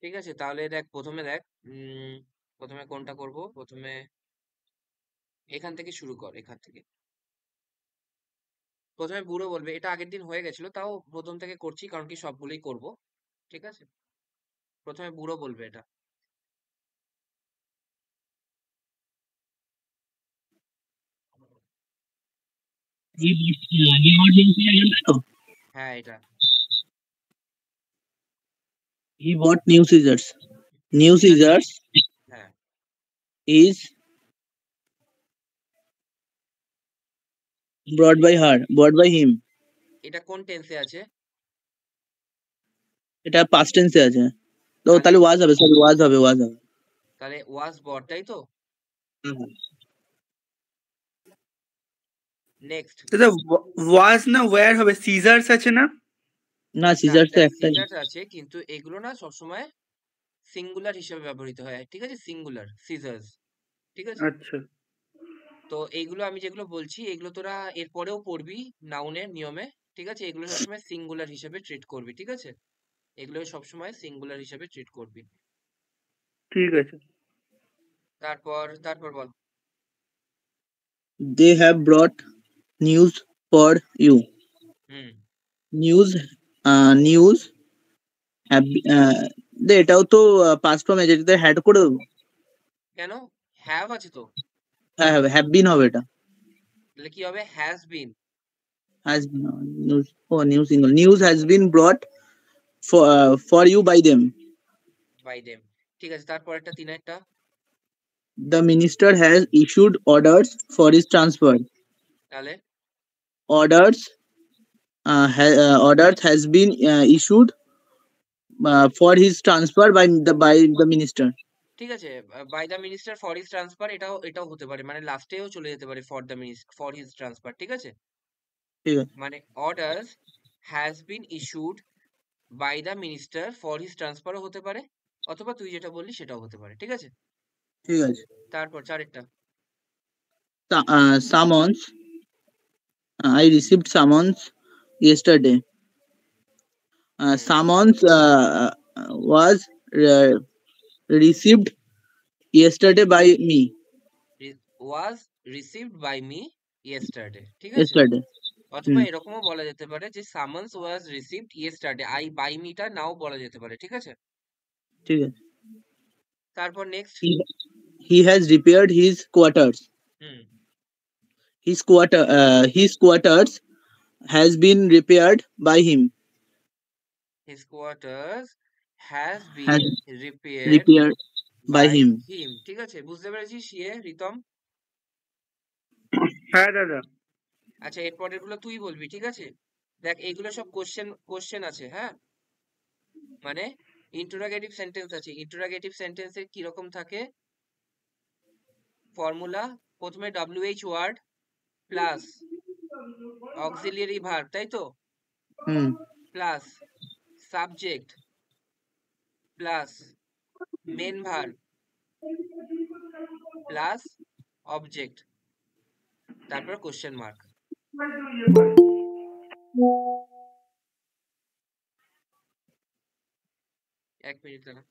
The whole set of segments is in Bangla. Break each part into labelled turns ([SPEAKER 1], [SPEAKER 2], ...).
[SPEAKER 1] ঠিক আছে, তাহলে দেখ প্রথমে দেখ, প্রথমে কোনটা করব, প্রথমে এখান থেকে শুরু কর, এখান থেকে। প্রথমে বুড়ো বলবে, এটা আগের দিন হয়ে গেছিল, তাও প্রথম থেকে করছি কারণ কি সবগুলোই করব। ঠিক আছে, প্রথমে বুড়ো বলবে এটা। হ্যাঁ এটা।
[SPEAKER 2] He bought new scissors. New
[SPEAKER 1] ঠিক আছে,
[SPEAKER 2] scissors
[SPEAKER 1] হ্যাঁ
[SPEAKER 2] is brought by her, bought by him.
[SPEAKER 1] এটা কোন টেন্সে আছে?
[SPEAKER 2] এটা past tense এ আছে। তো
[SPEAKER 1] তাহলে
[SPEAKER 2] তাহলে was হবে, সরি was হবে, was হবে।
[SPEAKER 1] তাহলে ওয়াজ বট, তাই তো? নেক্সট।
[SPEAKER 3] দাদা ওয়াজ না ওয়্যার হবে, সিজার্স আছে না?
[SPEAKER 2] না
[SPEAKER 1] না
[SPEAKER 2] scissors তো
[SPEAKER 1] দেখ,
[SPEAKER 2] একটাই।
[SPEAKER 1] সিজার্স আছে কিন্তু এগুলো না সবসময় সিঙ্গুলার হিসেবে ব্যবহৃত হয়, ঠিক আছে, সিঙ্গুলার সিজার্স। ঠিক আছে,
[SPEAKER 3] আচ্ছা
[SPEAKER 1] তো এইগুলো আমি যেগুলো বলছি এগুলো তোরা এরপরেও পড়বি নাউনের নিয়মে। ঠিক আছে, এগুলো সবসময় সিঙ্গুলার হিসেবে ট্রিট করবি, ঠিক আছে, এগুলো সবসময় সিঙ্গুলার হিসেবে ট্রিট করবি।
[SPEAKER 3] ঠিক আছে।
[SPEAKER 1] তারপর তারপর বল।
[SPEAKER 2] They have brought news for you.
[SPEAKER 1] Hmm.
[SPEAKER 2] News, news have এটাও তো past form adjective তে had করে দেবো।
[SPEAKER 1] কেন? হ্যাভ আছে তো,
[SPEAKER 2] হ্যাঁ have been হবে এটা।
[SPEAKER 1] তাহলে কি হবে? Has been.
[SPEAKER 2] Has been, news, oh new single, news has been brought for you by them.
[SPEAKER 1] By them. ঠিক আছে, তারপর একটা তিনেরটা।
[SPEAKER 2] The minister has issued orders for his transfer.
[SPEAKER 1] তাহলে
[SPEAKER 2] Orders, orders has been issued for his transfer by the minister.
[SPEAKER 1] ঠিক আছে, by the minister for his transfer, এটাও এটাও হতে পারে, মানে লাস্টেও চলে যেতে পারে for the minister for his transfer. ঠিক আছে,
[SPEAKER 2] ঠিক আছে,
[SPEAKER 1] মানে orders has been issued by the minister for his ট্রান্সফারও হতে পারে, অথবা তুই যেটা বললি সেটাও হতে পারে। ঠিক আছে,
[SPEAKER 2] ঠিক আছে।
[SPEAKER 1] তারপর চারেরটা।
[SPEAKER 2] Summons, I received summons yesterday. Summons was received yesterday by me.
[SPEAKER 1] Was received by me yesterday. ঠিক আছে,
[SPEAKER 2] Yesterday.
[SPEAKER 1] অথবা এরকমও বলা যেতে পারে যে summons was received yesterday, I by মিটা নাও বলা যেতে পারে। ঠিক আছে,
[SPEAKER 2] ঠিক আছে।
[SPEAKER 1] তারপর next.
[SPEAKER 2] He has repaired his quarters.
[SPEAKER 1] হুম।
[SPEAKER 2] His quarters has been repaired by him.
[SPEAKER 1] His quarters has
[SPEAKER 2] Has
[SPEAKER 1] been repaired
[SPEAKER 2] repaired by
[SPEAKER 1] by
[SPEAKER 2] him.
[SPEAKER 1] him। ঠিক আছে, বুঝতে পেরেছিস রিতম?
[SPEAKER 3] হ্যাঁ দাদা।
[SPEAKER 1] আচ্ছা, এরপরের গুলো তুই বলবি। ঠিক আছে, দেখ এইগুলো সব কোশ্চেন আছে, হ্যাঁ, মানে ইন্টারোগেটিভ সেন্টেন্স আছে। ইন্টারোগেটিভ সেন্টেন্সের কি রকম থাকে ফর্মুলা? প্রথমে WH word plus auxiliary verb, তাই তো, plus subject plus main verb plus object, তারপর কোশ্চেন মার্ক। এক মিনিট দাঁড়া।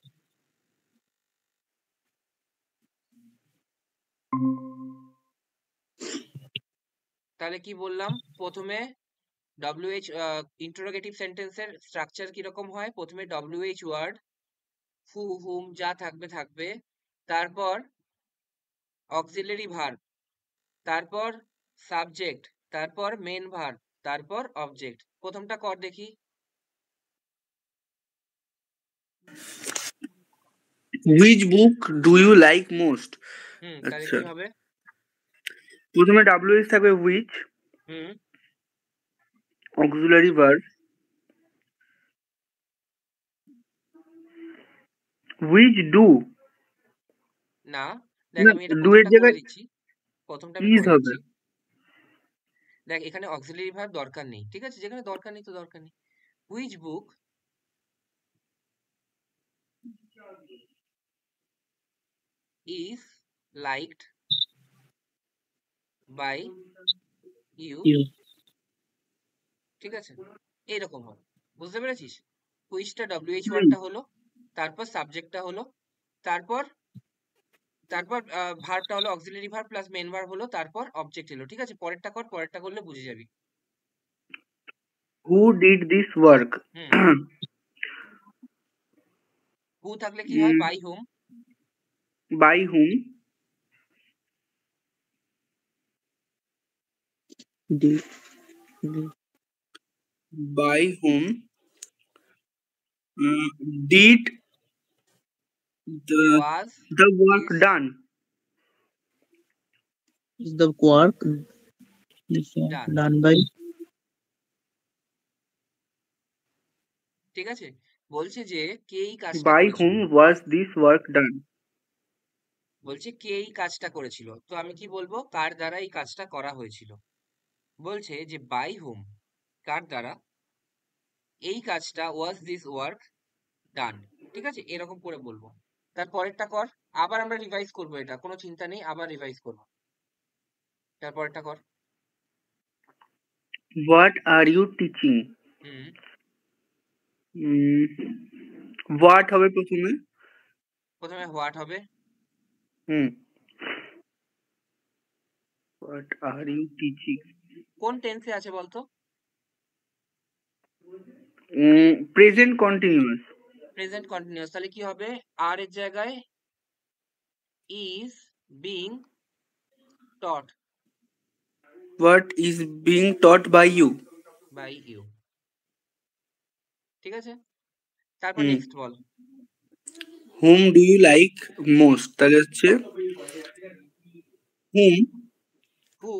[SPEAKER 1] তাহলে কি বললাম? প্রথমে WH ইন্টারোগেটিভ সেন্টেন্সের স্ট্রাকচার কিরকম হয়? প্রথমে WH ওয়ার্ড, হু হুম যা থাকবে থাকবে, তারপর অক্সিলারি ভার্ব, তারপর সাবজেক্ট, তারপর মেন ভার্ব, তারপর অবজেক্ট। প্রথমটা কর দেখি।
[SPEAKER 3] Which book do you like most?
[SPEAKER 1] তাহলে
[SPEAKER 3] আচ্ছা,
[SPEAKER 1] কি হবে?
[SPEAKER 3] প্রথমে WH থাকবে which, auxiliary verb which do,
[SPEAKER 1] না দেখ,
[SPEAKER 3] না
[SPEAKER 1] আমি এটা
[SPEAKER 3] ডু এর
[SPEAKER 1] প্রথমটা করে
[SPEAKER 3] জায়গায়
[SPEAKER 1] দিচ্ছি, প্রথমটা আমি
[SPEAKER 3] ইজ
[SPEAKER 1] করে
[SPEAKER 3] হবে।
[SPEAKER 1] দিচ্ছি। দেখ এখানে অক্সিলারি ভার্ব দরকার নেই, ঠিক আছে, যেখানে দরকার নেই তো দরকার নেই। Which book is liked by you, ঠিক আছে, এইরকম হবে। বুঝতে পেরেছিস? হুইচটা WH ওয়ার্ডটা হলো, তারপর সাবজেক্টটা হলো, তারপর তারপর ভার্বটা হলো auxiliary verb plus main verb হলো, তারপর অবজেক্ট এলো। ঠিক আছে, পরেরটা কর, পরেরটা করলে বুঝে যাবি।
[SPEAKER 3] Who did this work?
[SPEAKER 1] Hmm who থাকলে কি হয়? By whom.
[SPEAKER 3] By whom?
[SPEAKER 2] Did, did,
[SPEAKER 3] By whom did
[SPEAKER 1] was
[SPEAKER 3] the work
[SPEAKER 1] this
[SPEAKER 3] done?
[SPEAKER 2] is the work
[SPEAKER 1] done.
[SPEAKER 2] done by
[SPEAKER 1] ঠিক আছে, বলছে যে কে এই কাজটা
[SPEAKER 3] By
[SPEAKER 1] করেছিল,
[SPEAKER 3] whom was this work done?
[SPEAKER 1] বলছে কে এই কাজটা করেছিল, তো আমি কি বলবো? কার দ্বারা এই কাজটা করা হয়েছিল। বলছে যে বাই হোম, কার দ্বারা এই কাজটা, ওয়াজ দিস ওয়ার্ক ডান। ঠিক আছে, এরকম করে বলবো। তার পরেরটা কর, আবার আমরা রিভাইজ করবো, এটা কোনো চিন্তা নেই, আবার রিভাইজ করবো। তার পরেরটা কর।
[SPEAKER 3] What are you teaching?
[SPEAKER 1] Hmm
[SPEAKER 3] What হবে প্রথমে?
[SPEAKER 1] প্রথমে হোয়াট হবে।
[SPEAKER 3] হুম What are you teaching?
[SPEAKER 1] কোন টেন্সে আছে বলতো?
[SPEAKER 3] Present continuous.
[SPEAKER 1] প্রেজেন্ট কন্টিনিউয়াস, তাহলে কি হবে? আর এর জায়গায় is being taught
[SPEAKER 3] What is being taught by you?
[SPEAKER 1] By you. ঠিক আছে, তারপর
[SPEAKER 3] হুম
[SPEAKER 1] নেক্সট বল।
[SPEAKER 3] Whom do you like most? তাহলে হচ্ছে whom,
[SPEAKER 1] হু,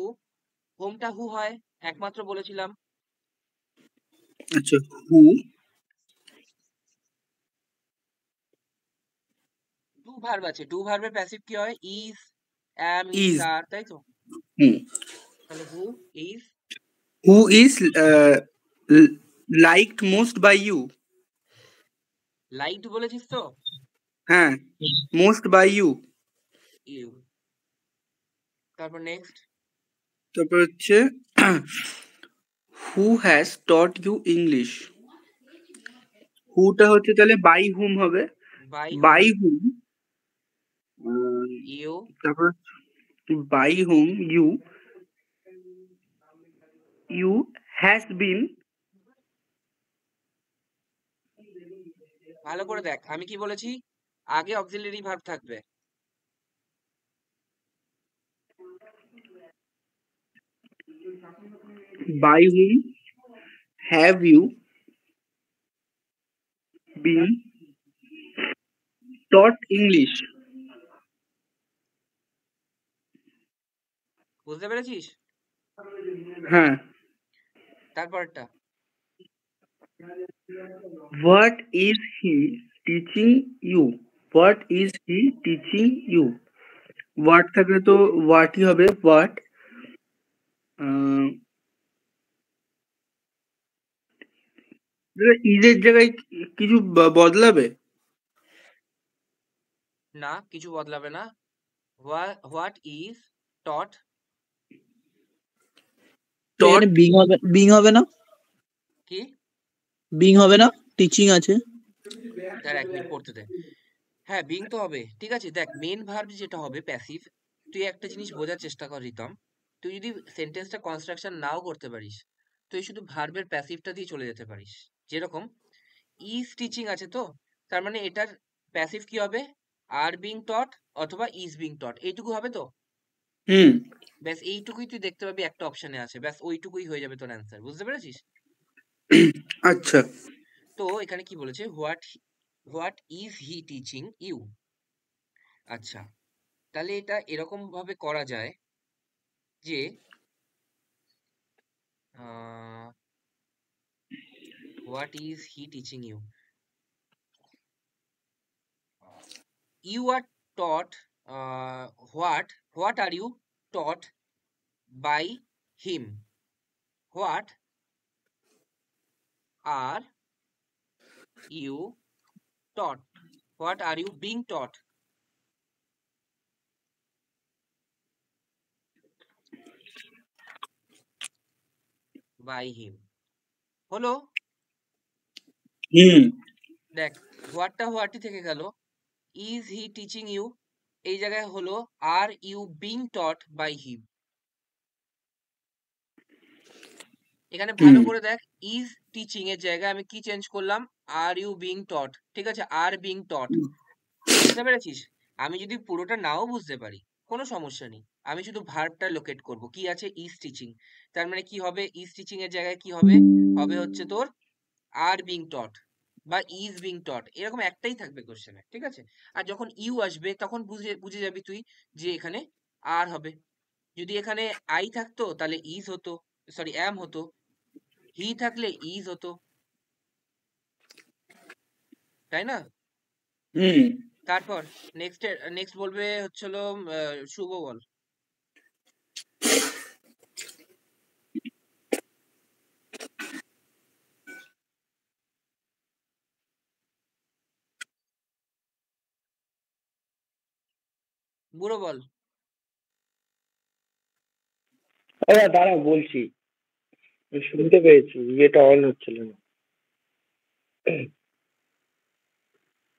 [SPEAKER 1] হোমটা হু হয়, একমাত্র বলেছিলাম।
[SPEAKER 3] আচ্ছা who,
[SPEAKER 1] ডু ভার্ব আছে, ডু ভার্বের প্যাসিভ কি হয়? ইজ, অ্যাম, ইজ,
[SPEAKER 3] is,
[SPEAKER 1] আর, তাই তো?
[SPEAKER 3] হুম
[SPEAKER 1] তাহলে who is
[SPEAKER 3] who is l- liked most by you?
[SPEAKER 1] Liked বলেছিস তো?
[SPEAKER 3] হ্যাঁ most by you.
[SPEAKER 1] ইউ। তারপর নেক্সট,
[SPEAKER 3] তারপর হচ্ছে who has taught you English? whoটা হচ্ছে তাহলে by whom হবে,
[SPEAKER 1] by
[SPEAKER 3] by
[SPEAKER 1] whom,
[SPEAKER 3] whom
[SPEAKER 1] you,
[SPEAKER 3] তারপর by whom you has been
[SPEAKER 1] ভালো করে দেখ, আমি কি বলেছি? আগে অক্সিলারি ভার্ব থাকবে।
[SPEAKER 3] by whom have you been taught English?
[SPEAKER 1] বুঝতে পেরেছিস?
[SPEAKER 3] হ্যাঁ
[SPEAKER 1] তারপরটা
[SPEAKER 3] what is he teaching you? what is he teaching you? what থাকলে তো whatই হবে what ইজের জায়গায় কিছু বদলাবে?
[SPEAKER 1] না, কিছু বদলাবে না। হোয়াট ইজ টট,
[SPEAKER 3] taught
[SPEAKER 2] এখানে বিং হবে না,
[SPEAKER 1] কি?
[SPEAKER 2] বিং হবে না, টিচিং আছে।
[SPEAKER 1] তার এক মিনিট পড়তে দে। হ্যাঁ, বিং তো হবে। ঠিক আছে, দেখ মেন ভার্ব যেটা হবে প্যাসিভ, তুই একটা জিনিস বোঝার চেষ্টা কর রিতম। তুই যদি সেন্টেন্সটা কনস্ট্রাকশন নাও করতে পারিস, তুই শুধু ভার্বের প্যাসিভটা দিয়ে চলে যেতে পারিস। যেরকম ইজ টিচিং আছে, তো তার মানে এটার প্যাসিভ কি হবে? আর বিং টট অথবা ইজ বিং টট, এইটুকু হবে তো?
[SPEAKER 3] হুম
[SPEAKER 1] ব্যাস এইটুকুই তুই দেখতে পাবি একটা অপশনে আছে, ব্যাস ওইটুকুই হয়ে যাবে তোর অ্যান্সার। বুঝতে পেরেছিস?
[SPEAKER 3] আচ্ছা
[SPEAKER 1] তো এখানে কি বলেছে? What is he teaching you. আচ্ছা, তাহলে এটা এরকম ভাবে করা যায় যে what is he teaching you, you are taught, what are you taught by him, what are you taught, what are you being taught by him. হলো?
[SPEAKER 3] হুম
[SPEAKER 1] দেখ, হোয়াটটি থেকে গেল, ইজ হি টিচিং ইউ, এই জায়গায় হলো are you being taught by him. এখানে ভালো করে দেখ, ইজ টিচিং এর জায়গায় আমি কি চেঞ্জ করলাম, আর ইউ বিং টট, ঠিক আছে, আর বিং টট। বুঝতে পেরেছিস? আমি যদি পুরোটা নাও বুঝতে পারি কোনো সমস্যা নেই, আমি শুধু ভার্বটা লোকেট করব, কি আছে, ইজ টিচিং। তার মানে কি হবে, ইজ টিচিং এর জায়গায় কি হবে, হবে হচ্ছে তোর আর বিং টট বা ইজ বিং টট, এরকম একটাই থাকবে কোশ্চেনে, ঠিক আছে। আর যখন ইউ আসবে তখন বুঝে বুঝে যাবি তুই যে এখানে আর হবে। যদি এখানে আই থাকতো তাহলে ইজ হতো, সরি অ্যাম হতো, হি থাকলে ইজ হতো, তাই না?
[SPEAKER 3] হুম
[SPEAKER 1] তারপর নেক্সট বলবে হচ্ছিল শুভ, বল। বুড়ো বল।
[SPEAKER 3] দাঁড়া বলছি, আমি শুনতে পেয়েছি, ইয়েটা অন হচ্ছিল না।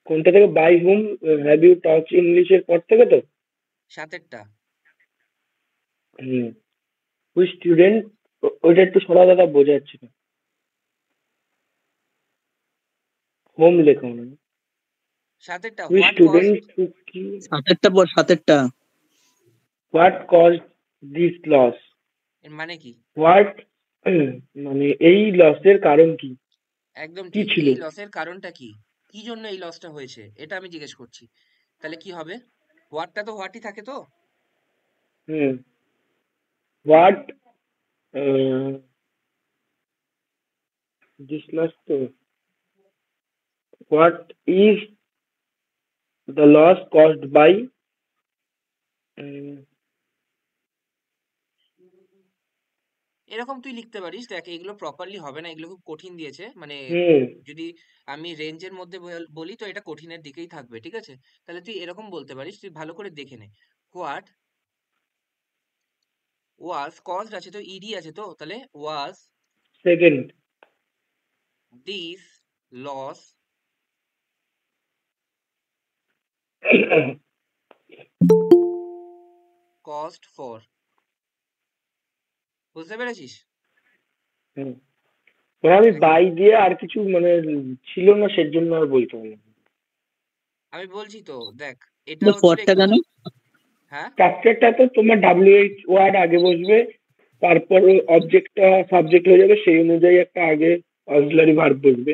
[SPEAKER 3] কোনটা থেকে, by whom have you taught ইংলিশের পর থেকে তো?
[SPEAKER 1] সাতেরটা।
[SPEAKER 3] হুম, ওই স্টুডেন্ট, ওইটা একটু সরা দাদা, বোঝা যাচ্ছে না। হোম লেখা মনে হয়।
[SPEAKER 1] সাতেরটা,
[SPEAKER 3] ওই
[SPEAKER 1] হোয়াট কজ,
[SPEAKER 3] স্টুডেন্ট টু কি,
[SPEAKER 2] সাতেরটা পর সাতেরটা।
[SPEAKER 3] হোয়াট কজ দিস লস,
[SPEAKER 1] এর মানে কি?
[SPEAKER 3] হোয়াট মানে এই লসের কারণ কি,
[SPEAKER 1] একদম
[SPEAKER 3] কি
[SPEAKER 1] ঠিক,
[SPEAKER 3] ছিল?
[SPEAKER 1] এই লসের কারণটা কি, কি জন্য এই লসটা হয়েছে, এটা আমি জিজ্ঞেস করছি। তাহলে কি হবে, হোয়াটটা তো হোয়াটই থাকে তো।
[SPEAKER 3] হুম, হোয়াট দিস লস তো, what is the loss caused by,
[SPEAKER 1] এরকম তুই লিখতে পারিস, দেখ এগুলো প্রপারলি হবে না, এগুলো খুব কঠিন দিয়েছে, মানে
[SPEAKER 3] হুম
[SPEAKER 1] যদি আমি রেঞ্জের মধ্যে বলি তো এটা কঠিনের দিকেই থাকবে, ঠিক আছে। তাহলে তুই এরকম বলতে পারিস, তুই ভালো করে দেখে নে, হোয়াট ওয়াজ কজড আছে তো, ইডি আছে তো, তাহলে was
[SPEAKER 3] second,
[SPEAKER 1] this loss cost for. বুঝতে পেরেছিস?
[SPEAKER 3] হুম, মানে আমি
[SPEAKER 1] একদম,
[SPEAKER 3] বাই দিয়ে আর কিছু মানে ছিল না, সেজন্য আর বলতে পারলাম না।
[SPEAKER 1] আমি বলছি তো, দেখ এটা হচ্ছিল
[SPEAKER 2] ফরটা
[SPEAKER 1] একটু
[SPEAKER 2] কেন?
[SPEAKER 1] হ্যাঁ,
[SPEAKER 3] স্ট্রাকচারটা তো তোমার WH ওয়ার্ড আগে বসবে, তারপর অবজেক্টটা সাবজেক্ট হয়ে যাবে, সেই অনুযায়ী একটা আগে অক্সিলারি ভার্ব বসবে,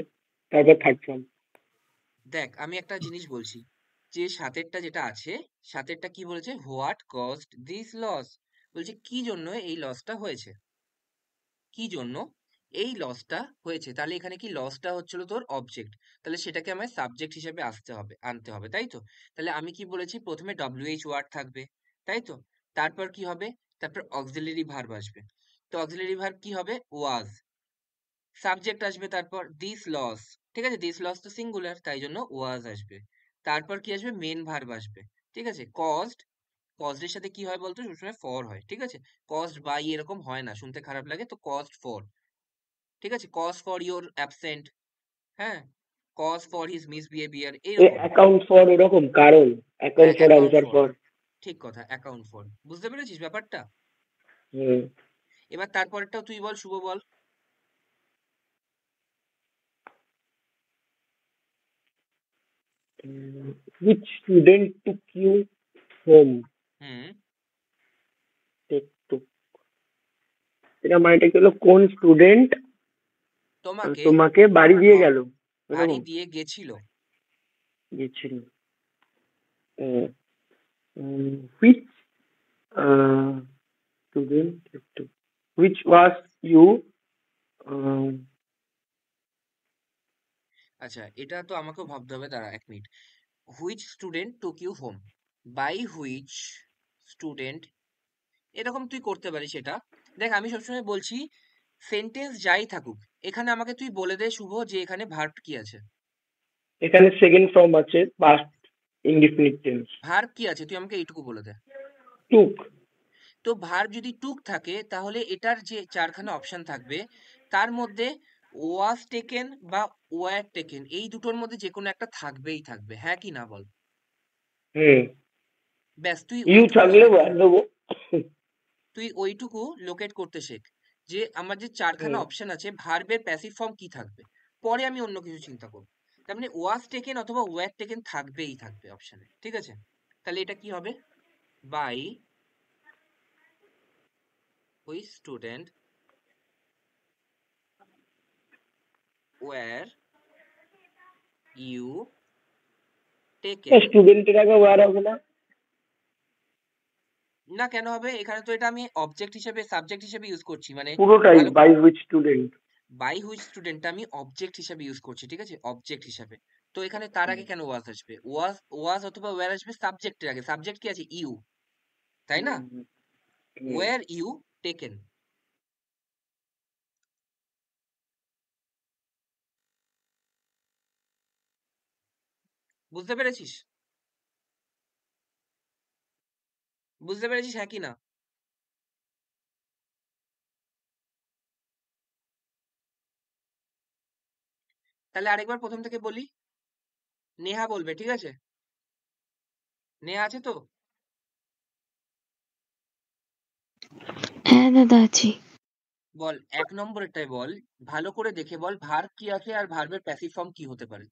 [SPEAKER 3] তারপর থার্ড ফর্ম।
[SPEAKER 1] দেখ আমি একটা জিনিস বলছি, যে সাতেরটা যেটা আছে, সাতেরটা কি বলেছে, হোয়াট কস্ট দিস লস, বলছে কি জন্য এই লসটা হয়েছে, কি জন্য এই লসটা হয়েছে, তাহলে এখানে কি লসটা হচ্ছিল তোর অবজেক্ট, তাহলে সেটাকে আমায় সাবজেক্ট হিসেবে আনতে হবে, তাই তো। তাহলে আমি কি বলেছি, প্রথমে WH ওয়ার্ড থাকবে, তাই তো। তারপর কি হবে, তারপর অক্সিলারি ভার্ব আসবে, তো অক্সিলারি ভার্ব কি হবে, ওয়াজ, সাবজেক্ট আসবে, তারপর দিস লস, ঠিক আছে, দিস লস তো সিঙ্গুলার, তাই জন্য ওয়াজ আসবে। তারপর কি আসবে, মেন ভার্ব আসবে, ঠিক আছে, কজড, কজড এর সাথে কি হয় বলতো, সবসময় ফর হয়, ঠিক আছে, কজড বাই এরকম হয় না, শুনতে খারাপ লাগে, তো কজড ফর, ঠিক আছে, কজ ফর ইওর অ্যাবসেন্ট, হ্যাঁ, কজ ফর হিজ মিসবিহেভিয়ার, এইরকম।
[SPEAKER 3] অ্যাকাউন্ট ফর এরকম কারণ, অ্যাকাউন্ট
[SPEAKER 1] হ্যাঁ,
[SPEAKER 3] for,
[SPEAKER 1] account
[SPEAKER 3] answer
[SPEAKER 1] for,
[SPEAKER 3] for.
[SPEAKER 1] ঠিক কথা, অ্যাকাউন্ট ফর, বুঝতে পেরেছিস ব্যাপারটা?
[SPEAKER 3] হুম,
[SPEAKER 1] এবার তারপরেরটাও তুই বল, শুভ বল।
[SPEAKER 3] which student took you home,
[SPEAKER 1] hmm,
[SPEAKER 3] take to, এটা মানেটা কি হলো, কোন স্টুডেন্ট
[SPEAKER 1] তোমাকে
[SPEAKER 3] তোমাকে বাড়ি দিয়ে গেল,
[SPEAKER 1] বাড়ি
[SPEAKER 3] এরকম
[SPEAKER 1] দিয়ে গেছিল।
[SPEAKER 3] গেছিল। which student took, which was you,
[SPEAKER 1] আচ্ছা, এটা তো আমাকেও ভাবতে হবে, দাঁড়া এক minute. Which student took you home, by which student, এরকম তুই করতে পারিস এটা। দেখ আমি সবসময় বলছি, সেন্টেন্স যাই থাকুক, এখানে আমাকে তুই বলে দে শুভ, যে এখানে ভার্ব কি আছে,
[SPEAKER 3] এখানে সেকেন্ড ফর্ম আছে, পাস্ট ইনডিফিনিট টেন্স,
[SPEAKER 1] ভার্ব কি আছে, তুই আমাকে এইটুকু বলে দে।
[SPEAKER 3] টুক।
[SPEAKER 1] তো ভার্ব যদি টুক থাকে, তাহলে এটার যে চারখানা অপশন থাকবে, তার মধ্যে ওয়াজ টেকেন বা ওয়ার টেকেন এই দুটোর মধ্যে যে কোনো একটা থাকবেই থাকবে, হ্যাঁ কি না বল?
[SPEAKER 3] হুম।
[SPEAKER 1] ব্যাস তুই
[SPEAKER 3] ইউ
[SPEAKER 1] ওইটুকু
[SPEAKER 3] থাকলে
[SPEAKER 1] লোকেট
[SPEAKER 3] ওয়ার নেবো।
[SPEAKER 1] তুই ওইটুকু লোকেট করতে শেখ যে আমার যে চারখানা
[SPEAKER 3] হুম।
[SPEAKER 1] অপশন আছে ভার্বের প্যাসিভ ফর্ম কি থাকবে, পরে আমি অন্য কিছু চিন্তা করবো। তার মানে ওয়াজ টেকেন অথবা ওয়ার টেকেন থাকবেই থাকবে অপশনে, ঠিক আছে? তাহলে এটা কি হবে? বাই ওই স্টুডেন্ট ওয়ার ইউ টেকেন।
[SPEAKER 3] স্টুডেন্টের আগে ওয়ার হবে না?
[SPEAKER 1] না কেন হবে? এখানে তো এটা আমি অবজেক্ট হিসেবে সাবজেক্ট হিসেবে ইউজ করছি, মানে
[SPEAKER 3] পুরোটাই
[SPEAKER 1] ভালো
[SPEAKER 3] by which student.
[SPEAKER 1] By which স্টুডেন্টটা আমি অবজেক্ট হিসেবে ইউজ করছি, ঠিক আছে? অবজেক্ট হিসেবে। তো এখানে তার আগে কেন ওয়াজ আসবে? ওয়াজ অথবা ওয়্যার আসবে সাবজেক্টের আগে। সাবজেক্ট কি আছে? ইউ, তাই না? Were you taken. বুঝতে পেরেছিস? বুঝতে পেরেছিস, হ্যাঁ কি না? তাহলে আরেকবার প্রথম থেকে বলি। নেহা বলবে, ঠিক আছে? নেহা আছে তো?
[SPEAKER 4] হ্যাঁ দাদা আছি।
[SPEAKER 1] বল, ১ নম্বরেরটায় বল, ভালো করে দেখে বল ভার্ব কি আছে আর ভার্বের প্যাসিভ ফর্ম কি হতে পারে?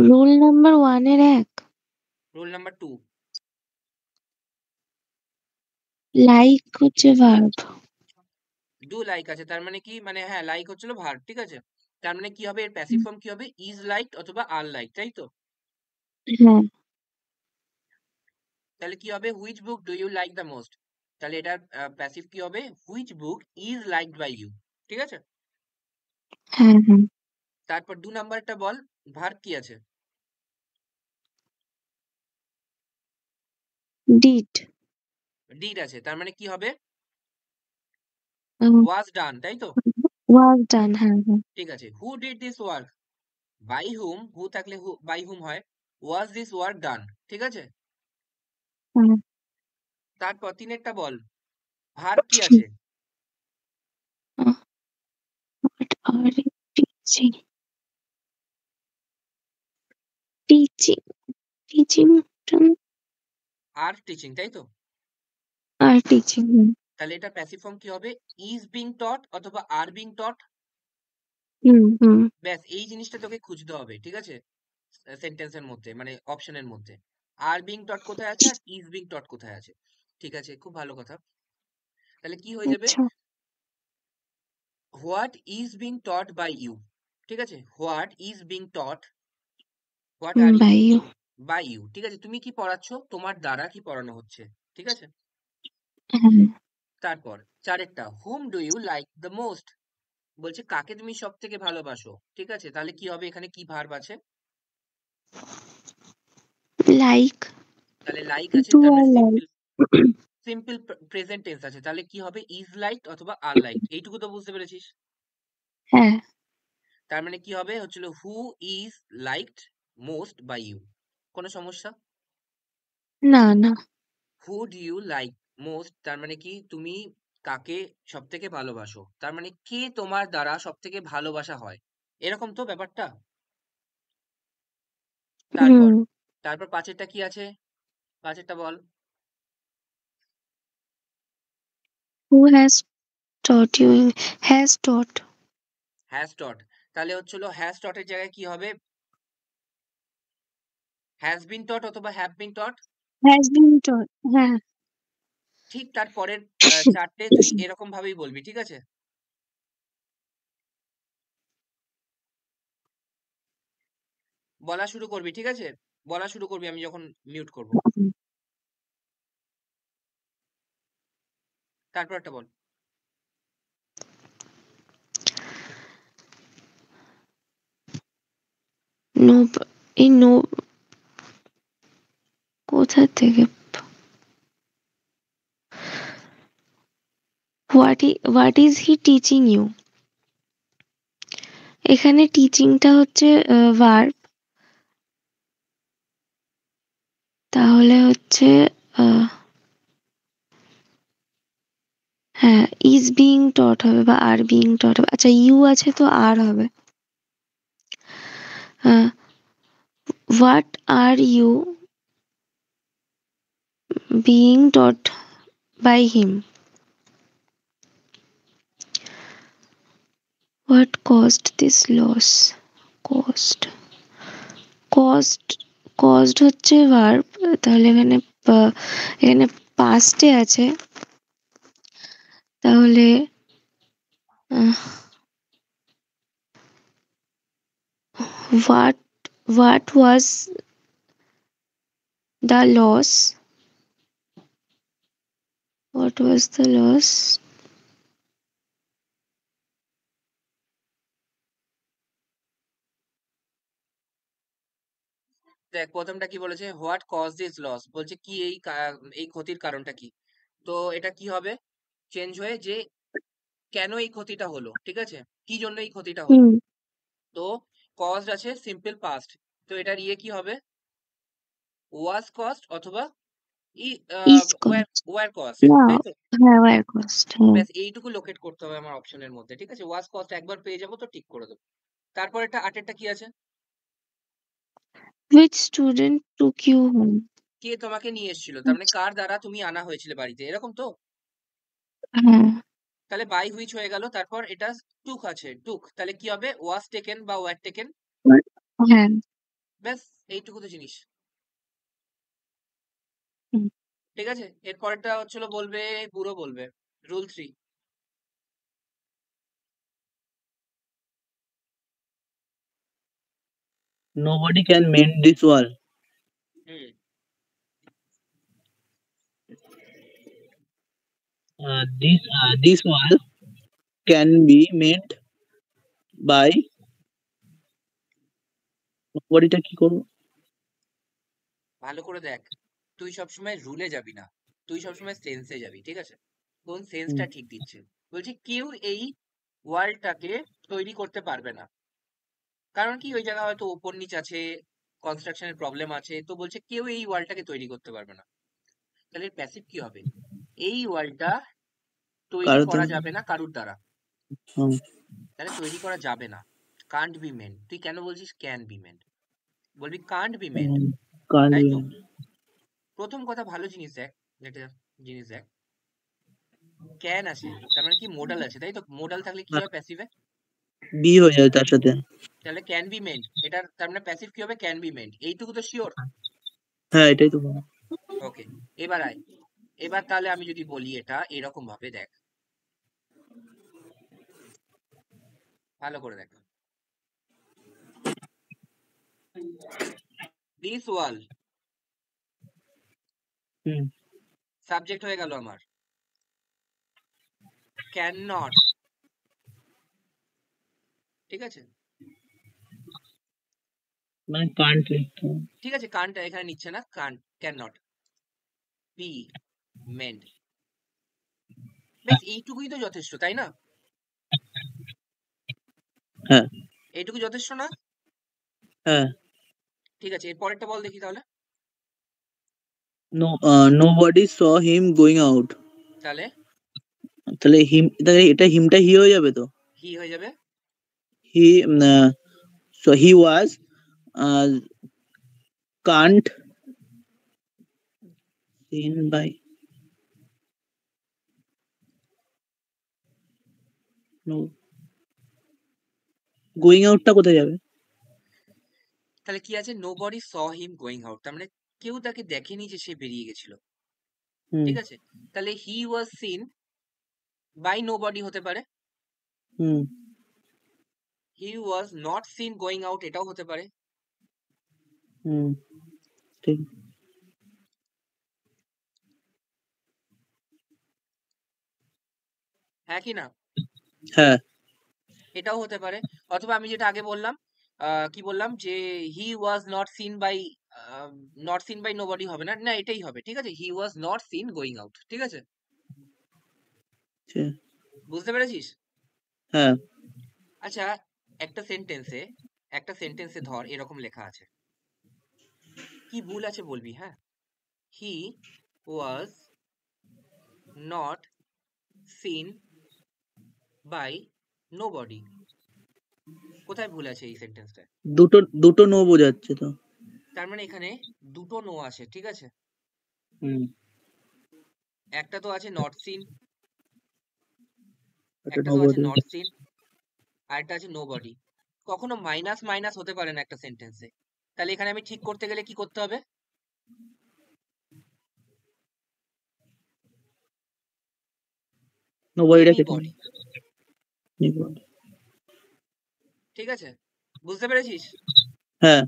[SPEAKER 4] রোল নাম্বার 1 এর ১
[SPEAKER 1] রোল নাম্বার 2
[SPEAKER 4] লাইক হচ্ছে ভার্ব।
[SPEAKER 1] ডু লাইক আছে, তার মানে কি? মানে হ্যাঁ, লাইক হচ্ছিল ভার্ব, ঠিক আছে? তার মানে কি হবে? এর প্যাসিভ ফর্ম কি হবে? ইজ লাইকড অথবা আর লাইক, তাই তো?
[SPEAKER 4] হ্যাঁ।
[SPEAKER 1] তাহলে কি হবে? Which book do you like the most? তাহলে এটার প্যাসিভ কি হবে? Which book is liked by you, ঠিক আছে?
[SPEAKER 4] হ্যাঁ হ্যাঁ।
[SPEAKER 1] তারপর ২ নাম্বারটা বল, ভার্ব কি আছে?
[SPEAKER 4] ডিড।
[SPEAKER 1] ডিড আছে, তার মানে কি হবে?
[SPEAKER 4] ওয়াজ
[SPEAKER 1] ওয়াজ ডান, তাই তো?
[SPEAKER 4] ডান। হ্যাঁ হ্যাঁ।
[SPEAKER 1] ঠিক আছে। Who did this work? By whom, who থাকলে বাই হুম হয়। ওয়াজ দিস ওয়ার্ক ডান, ঠিক আছে?
[SPEAKER 4] হ্যাঁ।
[SPEAKER 1] তারপর ৩ বল, ভার্ব কি আছে?
[SPEAKER 4] What are you teaching? Teaching. Teaching
[SPEAKER 1] R teaching, তাই তো?
[SPEAKER 4] আর টিচিং।
[SPEAKER 1] তাহলে এটা প্যাসিভ ফর্ম কি হবে? ইজ বিং টট অথবা আর বিং টট।
[SPEAKER 4] হুম হুম।
[SPEAKER 1] ব্যাস এই জিনিসটা তোকে খুঁজতে হবে, ঠিক আছে? সেন্টেন্সের মধ্যে, মানে অপশনের মধ্যে আর বিং টট কোথায় আছে আর ইজ বিং টট কোথায় আছে। ঠিক আছে, খুব ভালো কথা। তাহলে কি হয়ে যাবে?
[SPEAKER 4] আচ্ছা।
[SPEAKER 1] What is being taught by you, ঠিক আছে? What is being taught, what are you
[SPEAKER 4] by you.
[SPEAKER 1] Teaching by you, ঠিক আছে? তুমি কি পড়াচ্ছ? তোমার দ্বারা কি পড়ানো হচ্ছে, ঠিক আছে?
[SPEAKER 4] হ্যাঁ।
[SPEAKER 1] তারপর ৪ whom do you like the most? বলছে কাকে তুমি সব থেকে ভালোবাসো, ঠিক আছে? তাহলে কি হবে? এখানে কি ভার্ব আছে?
[SPEAKER 4] লাইক।
[SPEAKER 1] তাহলে লাইক আছে,
[SPEAKER 4] ডু
[SPEAKER 1] তার
[SPEAKER 4] আর
[SPEAKER 1] মানে
[SPEAKER 4] লাইক।
[SPEAKER 1] সিম্পল প্রেজেন্ট টেন্স আছে। তাহলে কি হবে? ইজ লাইকড অথবা আর লাইকড, এইটুকু তো বুঝতে পেরেছিস?
[SPEAKER 4] হ্যাঁ।
[SPEAKER 1] তার মানে কি হবে? হচ্ছিল who is liked most by you. কোনো সমস্যা?
[SPEAKER 4] না না।
[SPEAKER 1] Who do you like most, তার মানে কি? তুমি কাকে সব থেকে ভালোবাসো, তার মানে কে তোমার দ্বারা সব থেকে ভালোবাসা হয়, এরকম তো ব্যাপারটা। তারপর
[SPEAKER 4] হুম।
[SPEAKER 1] তারপর ৫ কি আছে? ৫ বল।
[SPEAKER 4] Who has taught you? Has taught.
[SPEAKER 1] Has taught, তাহলে হচ্ছিল হ্যাজ টটের জায়গায় কি হবে? হ্যাজ বিন টট অথবা have been taught.
[SPEAKER 4] Has been টট। হ্যাঁ।
[SPEAKER 1] ঠিক তার পরের ৪ তুই এরকম ভাবেই বলবি, ঠিক আছে? বলা শুরু করবি, ঠিক আছে? বলা শুরু করবি আমি যখন মিউট করব। তারপরটা বল।
[SPEAKER 4] নো। এই নো কোথা থেকে? What is he teaching you? এখানে টিচিংটা হচ্ছে ভার্ব, তাহলে হচ্ছে আহ, টট হবে বা আর বিইং টট হবে। আচ্ছা ইউ আছে তো আর হবে। What are you being taught by him? What caused this loss? Caused caused caused হচ্ছে ভার্ব, তাহলে এখানে পাস্টে আছে, তাহলে what what was the loss? What was the loss?
[SPEAKER 1] দেখ প্রথমটা কি বলেছে, হোয়াট কজ দিস লস, বলছে কি এই ক্ষতির কারণটা কি। তো এটা কি হবে, চেঞ্জ হয়ে যে কেন এই ক্ষতিটা হলো, ঠিক আছে, কি জন্য এই ক্ষতিটা হলো।
[SPEAKER 4] হুম,
[SPEAKER 1] তো কজড আছে সিম্পল পাস্ট, তো এটার কি হবে, ওয়াজ কস্ট অথবা ই
[SPEAKER 4] ইজ কজড।
[SPEAKER 1] ওয়ার কস্ট,
[SPEAKER 4] না,
[SPEAKER 1] তাই তো।
[SPEAKER 4] হ্যাঁ ওয়ার কস্ট। হ্যাঁ।
[SPEAKER 1] ব্যাস এইটুকু লোকেট করতে হবে আমার অপশনের মধ্যে, ঠিক আছে। ওয়াজ কস্ট একবার পেয়ে যাবো তো ঠিক করে দেবো। তারপর এটা আটেরটা কি আছে,
[SPEAKER 4] Which student took you home?
[SPEAKER 1] কে তোমাকে নিয়ে এসেছিল, তার মানে কার দ্বারা তুমি আনা হয়েছিল বাড়িতে, এরকম তো।
[SPEAKER 4] হ্যাঁ।
[SPEAKER 1] তাহলে বাই হুইচ হয়ে গেল, তারপর এটা টুক আছে, টুক, তাহলে কি হবে, ওয়াজ টেকেন বা ওয়ার টেকেন।
[SPEAKER 4] হ্যাঁ।
[SPEAKER 1] ব্যাস এইটুকু তো জিনিস,
[SPEAKER 4] হুম।
[SPEAKER 1] ঠিক আছে। এরপরটা হচ্ছিল বলবে, পুরো বলবে rule 3।
[SPEAKER 2] Nobody can mend this wall.
[SPEAKER 1] Hmm,
[SPEAKER 2] This wall can be made by nobodyটা কি করবো?
[SPEAKER 1] ভালো করে দেখ, তুই সবসময় রুলে যাবি না, তুই সবসময় সেন্সে যাবি, ঠিক আছে। কোন সেন্সটা ঠিক দিচ্ছে, বলছি কেউ এই ওয়ার্ল্ডটাকে তৈরি করতে পারবে না, কারণ কি ওই জায়গায় হয়তো ওপর নিচ আছে, কনস্ট্রাকশনের প্রবলেম আছে, তো বলছে কেউ এই ওয়ার্ল্ডটাকে তৈরি করতে পারবে না। তাহলে প্যাসিভ কি হবে, এই ওয়ার্ল্ডটা তৈরি
[SPEAKER 2] কারো তো
[SPEAKER 1] করা যাবে না কারুর দ্বারা,
[SPEAKER 2] হুম,
[SPEAKER 1] তাহলে তৈরি করা যাবে না, কান্ট বি মেন্ট। তুই কেন বলছিস ক্যান বি মেন্ট, বলবি কান্ট বি মেন্ট,
[SPEAKER 2] can't
[SPEAKER 1] তাই
[SPEAKER 2] be
[SPEAKER 1] তো।
[SPEAKER 2] made.
[SPEAKER 1] প্রথম কথা ভালো জিনিস দেখ, যেটা জিনিস দেখ, ক্যান আছে তার মানে কি মোডাল আছে, তাই তো। মোডাল থাকলে কি হয় প্যাসিভে,
[SPEAKER 2] বি হয়ে যাবে তার সাথে।
[SPEAKER 1] তাহলে ক্যান বি মেন্ট, এটার তার মানে প্যাসিভ কি হবে, ক্যান বি মেন্ট, এইটুকু তো শিওর।
[SPEAKER 2] হ্যাঁ এটাই তো বললাম।
[SPEAKER 1] ওকে, এবার আয়, এবার তাহলে আমি যদি বলি এটা এরকম ভাবে দেখ, ভালো করে দেখ, দিস ওয়াল
[SPEAKER 2] হুম,
[SPEAKER 1] সাবজেক্ট হয়ে গেল আমার, ক্যান নট, ঠিক আছে,
[SPEAKER 2] মানে কান্ট লিখতে হবে।
[SPEAKER 1] ঠিক আছে, কানটা এখানে নিচ্ছে না, কান, ক্যান নট বি মেন্ট, বেশ এইটুকুই তো যথেষ্ট, তাই না।
[SPEAKER 2] হ্যাঁ
[SPEAKER 1] এইটুকু যথেষ্ট না,
[SPEAKER 2] হ্যাঁ।
[SPEAKER 1] ঠিক আছে। এর পরেরটা বল দেখি তাহলে,
[SPEAKER 2] Nobody saw him going out.
[SPEAKER 1] তাহলে
[SPEAKER 2] তাহলে হিম, তাহলে এটা হিমটা হি হয়ে যাবে তো।
[SPEAKER 1] কি হয়ে যাবে,
[SPEAKER 2] হি so he was can't seen by no going out টা কোথায় যাবে?
[SPEAKER 1] তাহলে কি আছে, নোবডি স হিম গোয়িং আউট, তার মানে কেউ তাকে দেখেনি যে সে বেরিয়ে গেছিল,
[SPEAKER 2] হুম
[SPEAKER 1] ঠিক আছে। তাহলে he was seen by nobody হতে পারে,
[SPEAKER 2] হুম
[SPEAKER 1] he was not seen going out এটাও হতে পারে,
[SPEAKER 2] হুম ঠিক।
[SPEAKER 1] হ্যাঁ কি না,
[SPEAKER 2] হ্যাঁ
[SPEAKER 1] এটাও হতে পারে। অথবা আমি যেটা আগে বললাম, কি বললাম যে he was not seen by nobody হবে না, না এটাই হবে, ঠিক আছে, he was not seen going out, ঠিক আছে,
[SPEAKER 2] ঠিক।
[SPEAKER 1] বুঝতে পেরেছিস।
[SPEAKER 2] হ্যাঁ
[SPEAKER 1] আচ্ছা, একটা সেন্টেন্সে ধর এরকম লেখা আছে, কি ভুল আছে বলবি, হ্যাঁ। He was not seen by nobody. কোথায় ভুল আছে এই সেন্টেন্সটা?
[SPEAKER 2] দুটো নো বোঝাচ্ছে তো।
[SPEAKER 1] তার মানে এখানে দুটো নো আছে, ঠিক আছে?
[SPEAKER 3] হুম
[SPEAKER 1] একটা তো আছে নট সিন,
[SPEAKER 2] একটা
[SPEAKER 1] একটা
[SPEAKER 2] নো
[SPEAKER 1] তো আছে
[SPEAKER 2] বডি।
[SPEAKER 1] নট সিন, আর একটা আছে নোবডি। কখনো মাইনাস মাইনাস হতে পারে না একটা সেন্টেন্সে। তাহলে এখানে আমি ঠিক করতে গেলে কি করতে হবে?
[SPEAKER 2] নো বডিটা কেটে
[SPEAKER 1] এনিবডি,
[SPEAKER 2] নিই।
[SPEAKER 1] ঠিক আছে? বুঝতে পেরেছিস?
[SPEAKER 2] হ্যাঁ।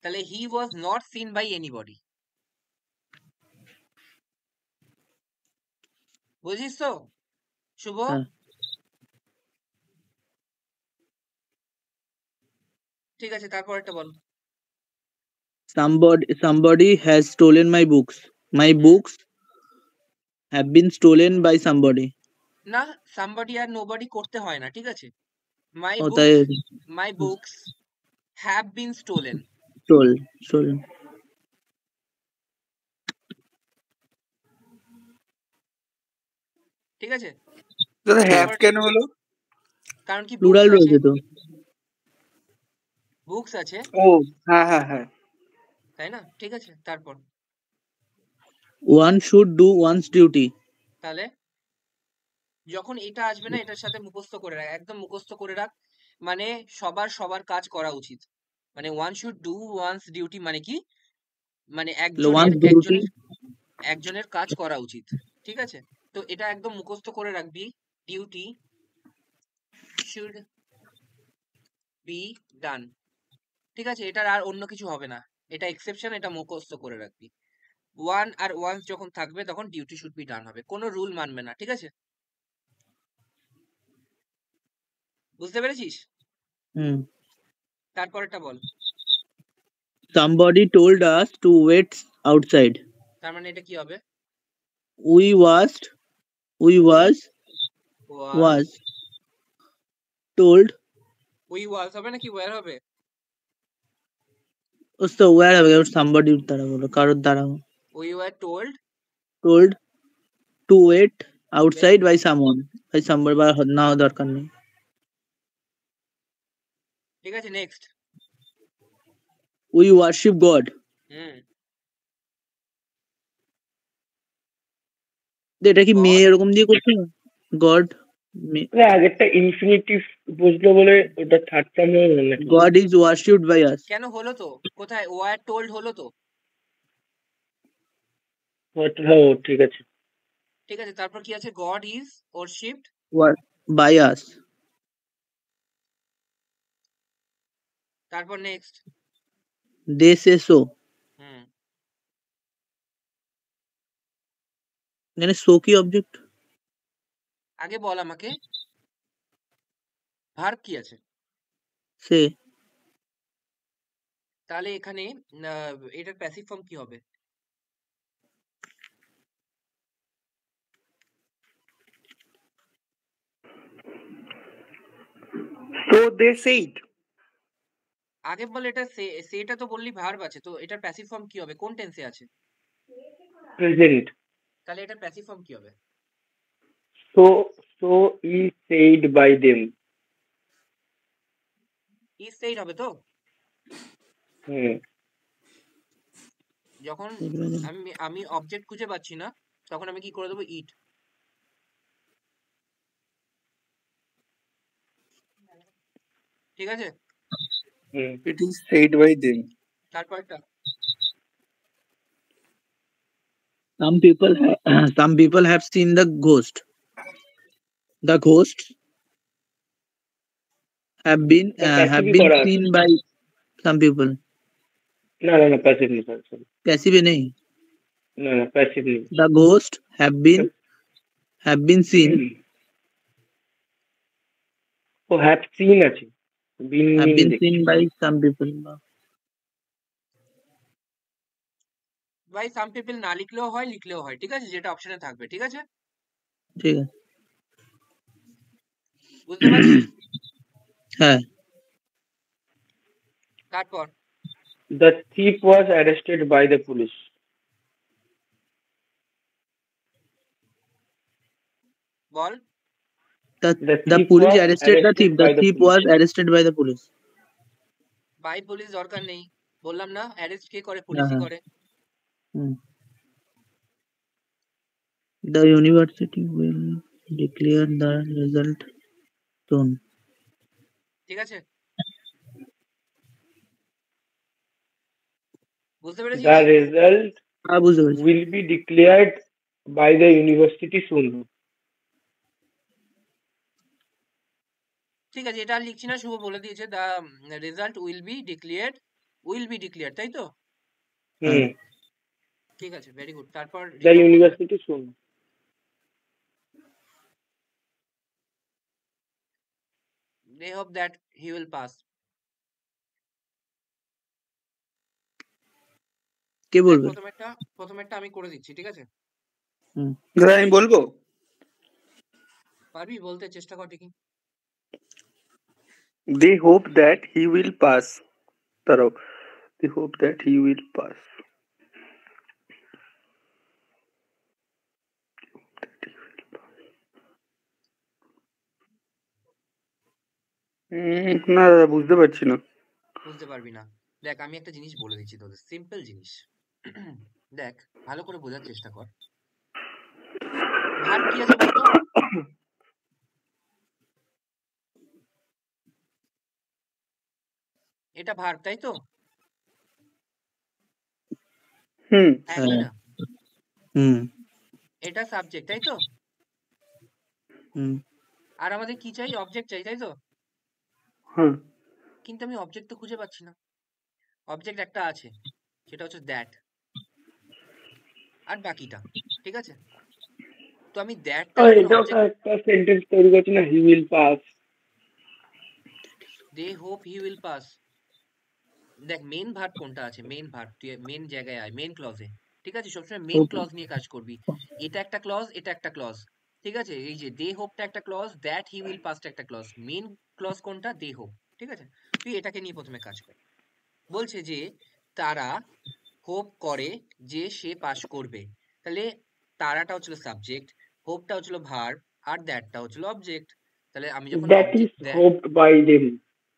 [SPEAKER 1] তাহলে he was not seen by anybody. বুঝিস তো শুভ?
[SPEAKER 2] হ্যাঁ।
[SPEAKER 1] ঠিক আছে, তারপর একটা বল।
[SPEAKER 2] Somebody has stolen my books. My books have been stolen by somebody.
[SPEAKER 1] না, সামবডি আর নোবডি করতে হয় না, ঠিক আছে? মাই
[SPEAKER 2] ও তাই
[SPEAKER 1] books have been stolen.
[SPEAKER 2] stolen.
[SPEAKER 1] ঠিক আছে?
[SPEAKER 5] দাদা হ্যাভ
[SPEAKER 1] তারপর
[SPEAKER 5] কেন হলো?
[SPEAKER 1] কারণ কি
[SPEAKER 2] প্লুরাল
[SPEAKER 1] বুকস আছে,
[SPEAKER 2] রয়েছে তো।
[SPEAKER 1] বুকস আছে,
[SPEAKER 5] ও হ্যাঁ হ্যাঁ হ্যাঁ।
[SPEAKER 1] তাই না? ঠিক আছে, তারপর
[SPEAKER 2] One should do one's duty.
[SPEAKER 1] তাহলে যখন এটা আসবে না, এটার সাথে মুখস্থ করে রাখ, একদম মুখস্থ করে রাখ। মানে সবার কাজ করা উচিত। মানে one should do one's duty মানে কি? মানে
[SPEAKER 2] One's duty.
[SPEAKER 1] একজনের কাজ করা উচিত, ঠিক আছে? তো এটা একদম মুখস্থ করে রাখবি। ডিউটি শুড বি ডান, ঠিক আছে? এটার আর অন্য কিছু হবে না, এটা এক্সেপশন, এটা মুখস্থ করে রাখবি। ওয়ান আর ওয়ান্স যখন থাকবে তখন ডিউটি শুড বি ডান হবে, কোনো রুল মানবে না, ঠিক আছে? বুঝতে পেরেছিস?
[SPEAKER 2] হুম।
[SPEAKER 1] তারপরেরটা বল।
[SPEAKER 2] Somebody told us to wait outside.
[SPEAKER 1] তার মানে এটা কি হবে?
[SPEAKER 2] We was told.
[SPEAKER 1] উই ওয়াজ হবে নাকি ওয়্যার হবে?
[SPEAKER 2] তো where হবে somebody দ্বারা বলো, কারোর দ্বারা।
[SPEAKER 1] We were
[SPEAKER 2] told to wait outside by someone. by somebody বা না দরকার নেই।
[SPEAKER 1] ঠিক আছে, নেক্সট।
[SPEAKER 2] We worship God. এটা কি মেয়ে এরকম দিয়ে করছে? গড
[SPEAKER 3] আগেরটা ইনফিনিটিভ বুঝলো বলে ওটা থার্ড টার্ম হয়ে গেল।
[SPEAKER 2] God is worshipped by us.
[SPEAKER 1] কেন হলো তো? কোথায় ওয়্যার টোল্ড হলো তো?
[SPEAKER 3] ঠিক আছে।
[SPEAKER 1] ঠিক আছে, তারপর কি আছে? God is worshipped
[SPEAKER 2] by us.
[SPEAKER 1] তারপর নেক্সট।
[SPEAKER 2] They say so. এখানে সো কি অবজেক্ট?
[SPEAKER 1] আগে বল আমাকে ভার্ব কি আছে?
[SPEAKER 2] সে।
[SPEAKER 1] তাহলে এখানে এটার প্যাসিভ ফর্ম কি হবে?
[SPEAKER 5] So they said.
[SPEAKER 1] আগে বল, এটা সেটা তো বললি ভার্ব আছে, তো এটার প্যাসিভ ফর্ম কি হবে? কোন টেন্সে আছে?
[SPEAKER 3] প্রেজেন্ট।
[SPEAKER 1] তাহলে এটার প্যাসিভ ফর্ম কি হবে?
[SPEAKER 3] So is said by them.
[SPEAKER 1] Is said হবে তো? যখন আমি অবজেক্ট খুঁজে পাচ্ছি না, তখন আমি কি করে দেবো? ইট। ঠিক আছে,
[SPEAKER 5] It is said by them.
[SPEAKER 1] তারপরটা
[SPEAKER 2] some people have seen the ghosts have been seen by some people.
[SPEAKER 3] না প্যাসিভ নেই,
[SPEAKER 2] প্যাসিভ নেই।
[SPEAKER 3] না প্যাসিভ নেই।
[SPEAKER 2] The ghost have been seen.
[SPEAKER 3] ও have seen আছে,
[SPEAKER 2] have been seen by some people.
[SPEAKER 1] By some people না লিখলেও হয়, লিখলেও হয়, ঠিক আছে? যেটা অপশনে থাকবে, ঠিক আছে?
[SPEAKER 2] ঠিক আছে,
[SPEAKER 1] বুঝতে পারছিস?
[SPEAKER 2] হ্যাঁ।
[SPEAKER 1] তারপর
[SPEAKER 3] the thief was arrested by the police.
[SPEAKER 1] Ball.
[SPEAKER 2] The police arrested the thief. The thief was arrested by the police.
[SPEAKER 1] By police দরকার নেই, বললাম না অ্যারেস্ট কে করে, পুলিশই করে।
[SPEAKER 2] The university will declare the result soon.
[SPEAKER 1] ঠিক আছে, বুঝতে পেরেছিস?
[SPEAKER 3] The result
[SPEAKER 2] বুঝতে পেরেছি।
[SPEAKER 3] will be declared by the university soon.
[SPEAKER 1] ঠিক আছে, এটা আর লিখছি না, শুভ বলে দিয়েছে the result will be declared, তাই তো? ঠিক আছে, ভেরি গুড। তারপর
[SPEAKER 3] The university soon.
[SPEAKER 1] they hope that he will pass.
[SPEAKER 2] কে বলবে?
[SPEAKER 1] প্রথমেরটা আমি করে দিচ্ছি, ঠিক আছে?
[SPEAKER 5] দাদা আমি বলবো?
[SPEAKER 1] পারবি বলতে, চেষ্টা কর দেখি।
[SPEAKER 5] They hope that he will pass. Taro. They hope that he will pass. না দাদা বুঝতে পারছি না।
[SPEAKER 1] বুঝতে পারবি না? দেখ আমি একটা জিনিস বলে দিচ্ছি তোদের, সিম্পল জিনিস। দেখ ভালো করে বোঝার চেষ্টা কর। ভার্ব কি আছে বলতো? এটা ভার্ব, তাই তো? হ্যাঁ কি না? এটা সাবজেক্ট, তাই তো? আর আমাদের কি চাই? অবজেক্ট চাই, তাই তো? কিন্তু আমি অবজেক্ট তো খুঁজে পাচ্ছি না। অবজেক্ট একটা আছে, সেটা হচ্ছে দ্যাট, আর বাকিটা, ঠিক আছে? তো আমি দ্যাটটা
[SPEAKER 3] একটা সেন্টেন্স তৈরি করছি না, he will pass.
[SPEAKER 1] They hope he will pass. দেখ মেইন ভার্ব কোনটা আছে? মেইন ভার্ব, তুই মেইন জায়গায় আয়, মেইন ক্লজে, ঠিক আছে? সবসময় মেইন ক্লজ নিয়ে কাজ করবি। এটা একটা ক্লজ, এটা একটা ক্লজ, ঠিক আছে? এই যে দে হোপটা একটা ক্লজ, দ্যাট হি উইল পাসটা একটা ক্লজ। মেইন ক্লজ কোনটা? দে হোপ, ঠিক আছে? তুই এটাকে নিয়ে প্রথমে কাজ কর। বলছে যে তারা হোপ করে যে সে পাস করবে, তাহলে তারাটা হচ্ছিল সাবজেক্ট, হোপটা হচ্ছিল ভার্ব, আর দ্যাটটা হচ্ছিল অবজেক্ট। তাহলে আমি যখন
[SPEAKER 3] that is hoped by them,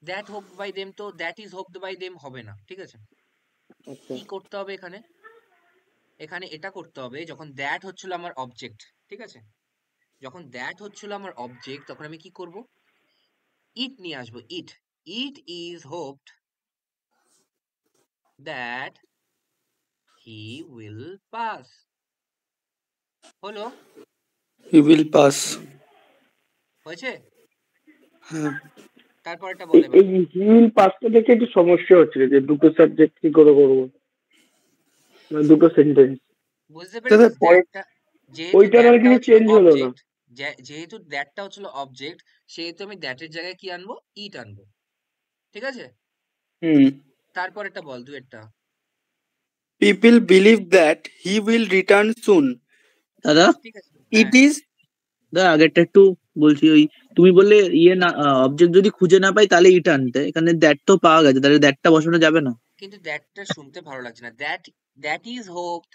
[SPEAKER 1] that hoped by them, তো that is hoped by them হবে না, ঠিক আছে? কি করতে হবে এখানে? এখানে এটা করতে হবে, যখন দ্যাট হচ্ছিল আমার অবজেক্ট, ঠিক আছে? যখন দ্যাট হচ্ছিল আমার অবজেক্ট, তখন আমি কি করব? ইট নিয়ে আসবো। It is hopped that he will pass. হলো?
[SPEAKER 5] He will pass.
[SPEAKER 1] হয়েছে?
[SPEAKER 5] হ্যাঁ।
[SPEAKER 1] তারপর এটা বলে
[SPEAKER 3] এই হি উইল পাসটা দেখে একটু সমস্যা হচ্ছে যে দুটো সাবজেক্ট কি করে করবো, মানে দুটো সেন্টেন্স।
[SPEAKER 1] বুঝতে পেরেছিস?
[SPEAKER 3] ওইটার আর কিছু চেঞ্জ হলো না।
[SPEAKER 1] যেহেতু দ্যাটটা হচ্ছিল অবজেক্ট, সেহেতু আমি দ্যাটের জায়গায় কি আনবো? ইট আনবো, ঠিক আছে? তারপর এটা বল, দুয়েরটা।
[SPEAKER 5] People believe that he will return soon.
[SPEAKER 2] দাদা
[SPEAKER 1] ঠিক আছে,
[SPEAKER 5] It is
[SPEAKER 2] দাদা আগেরটা একটু বলছি, ওই তুমি বললে ইয়ে না, অবজেক্ট যদি খুঁজে না পাই তাহলে ইটা আনতে, এখানে দ্যাট তো পাওয়া গেছে, তাহলে দ্যাটটা বসানো যাবে না।
[SPEAKER 1] কিন্তু দ্যাটটা শুনতে ভালো লাগছে না। That is hopped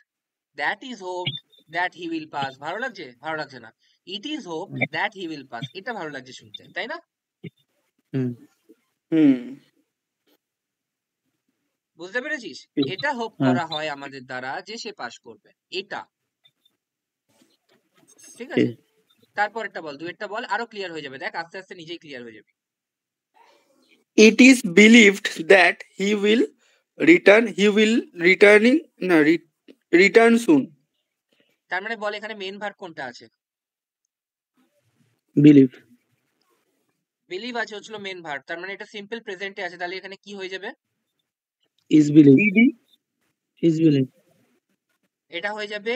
[SPEAKER 1] that he will pass, ভালো লাগছে? ভালো লাগছে না। It is hopped that he will pass, এটা ভালো লাগছে শুনতে, তাই না? বুঝতে পেরেছিস? এটা হোপ করা হয় আমাদের দ্বারা যে সে পাস করবে, এটা, ঠিক আছে? তারপর একটা বল, দুয়েরটা বল, আরো ক্লিয়ার হয়ে যাবে। দেখ আস্তে আস্তে নিজেই ক্লিয়ার হয়ে যাবে।
[SPEAKER 5] It is believed that he will return soon.
[SPEAKER 1] তার মানে বল এখানে মেইন ভার্ব কোনটা আছে? বিলিভ আছে, হচ্ছিল মেইন ভার্ব। তার মানে এটা সিম্পল প্রেজেন্টে আছে, তাহলে এখানে কি হয়ে যাবে?
[SPEAKER 2] Is believe.
[SPEAKER 1] এটা হয়ে যাবে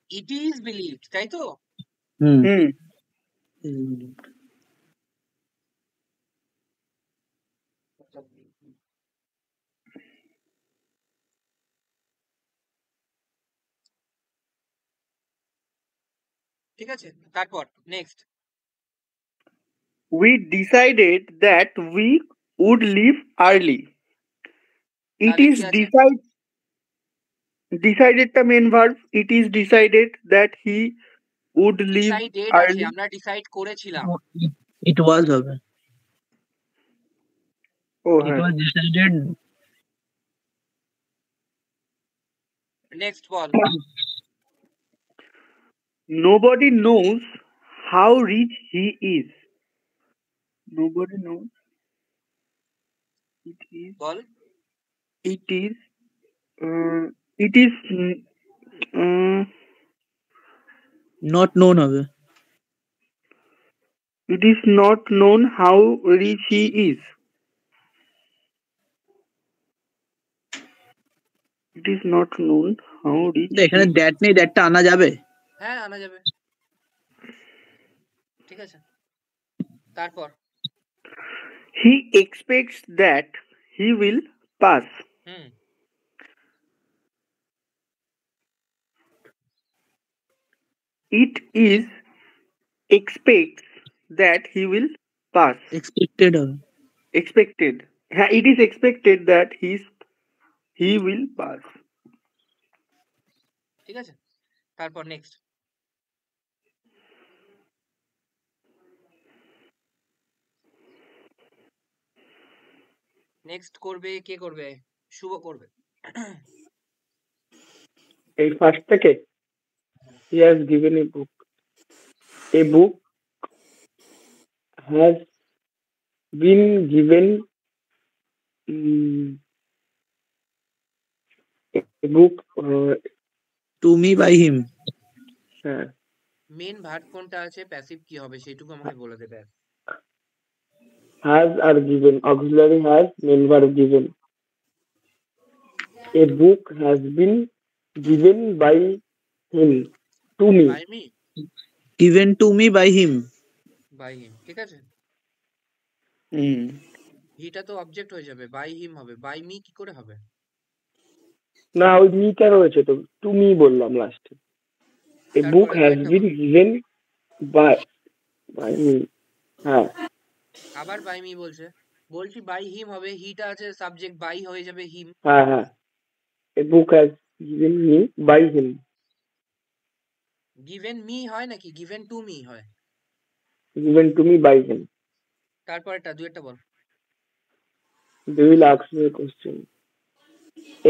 [SPEAKER 1] ইট ইজ বিলিভড, তাই তো? ঠিক আছে, তারপর next.
[SPEAKER 5] We decided that we would leave early. It is decided the main verb. It is decided that he would leave
[SPEAKER 1] decided আছে,
[SPEAKER 5] early.
[SPEAKER 1] আমরা ডিসাইড করেছিলাম।
[SPEAKER 2] ইট ওয়াজ হবে,
[SPEAKER 5] Oh,
[SPEAKER 2] ইট
[SPEAKER 5] হ্যাঁ।
[SPEAKER 2] Was decided.
[SPEAKER 1] Next ball.
[SPEAKER 5] Nobody knows how rich he is. Nobody knows. It is.
[SPEAKER 1] Ball.
[SPEAKER 5] It is. It is.
[SPEAKER 2] Not known হবে।
[SPEAKER 5] It is not known how rich he is. It is not known how rich.
[SPEAKER 2] এখানে দ্যাট নেই, দ্যাটটা আনা যাবে?
[SPEAKER 1] হ্যাঁ আনা যাবে, ঠিক আছে। তারপর
[SPEAKER 5] He expects that he will pass. It is expects that he will pass.
[SPEAKER 2] Expected হবে।
[SPEAKER 5] Expected. It is expected that he will pass.
[SPEAKER 1] ঠিক আছে। তারপর নেক্সট। নেক্সট করবে কে করবে? শুভ করবে।
[SPEAKER 3] এই ফার্স্ট থেকে he has given a book. A book has been given. A book.
[SPEAKER 2] To me by him.
[SPEAKER 3] হ্যাঁ,
[SPEAKER 1] মেন ভার্ব কোনটা আছে, প্যাসিভ কি হবে সেটুকু আমাকে বলে দেবে।
[SPEAKER 3] has are given. Auxiliary has, main verb given. A book has been given by him to me.
[SPEAKER 1] By me,
[SPEAKER 2] given to me by him.
[SPEAKER 1] By him, ঠিক আছে।
[SPEAKER 5] Hmm.
[SPEAKER 1] হিটা তো অবজেক্ট হয়ে যাবে, বাই হিম হবে। বাই মি কি করে হবে?
[SPEAKER 3] না, ওই মি কেন হয়েছে? তো টু মি বললাম লাস্টে। A book
[SPEAKER 1] তারপরে
[SPEAKER 3] has
[SPEAKER 1] আরেকটা
[SPEAKER 3] been
[SPEAKER 1] ball.
[SPEAKER 3] given by me. হ্যাঁ,
[SPEAKER 1] আবার বাই মি বলছে, বলছি বাই হিম হবে, হিটা আছে সাবজেক্ট, বাই হয়ে যাবে হিম।
[SPEAKER 3] হ্যাঁ হ্যাঁ। A book has given me by him.
[SPEAKER 1] Given me হয় নাকি গিভেন টু মি হয়?
[SPEAKER 3] Given to me by him.
[SPEAKER 1] তারপরটা দুইটা বল।
[SPEAKER 3] They will ask me a question.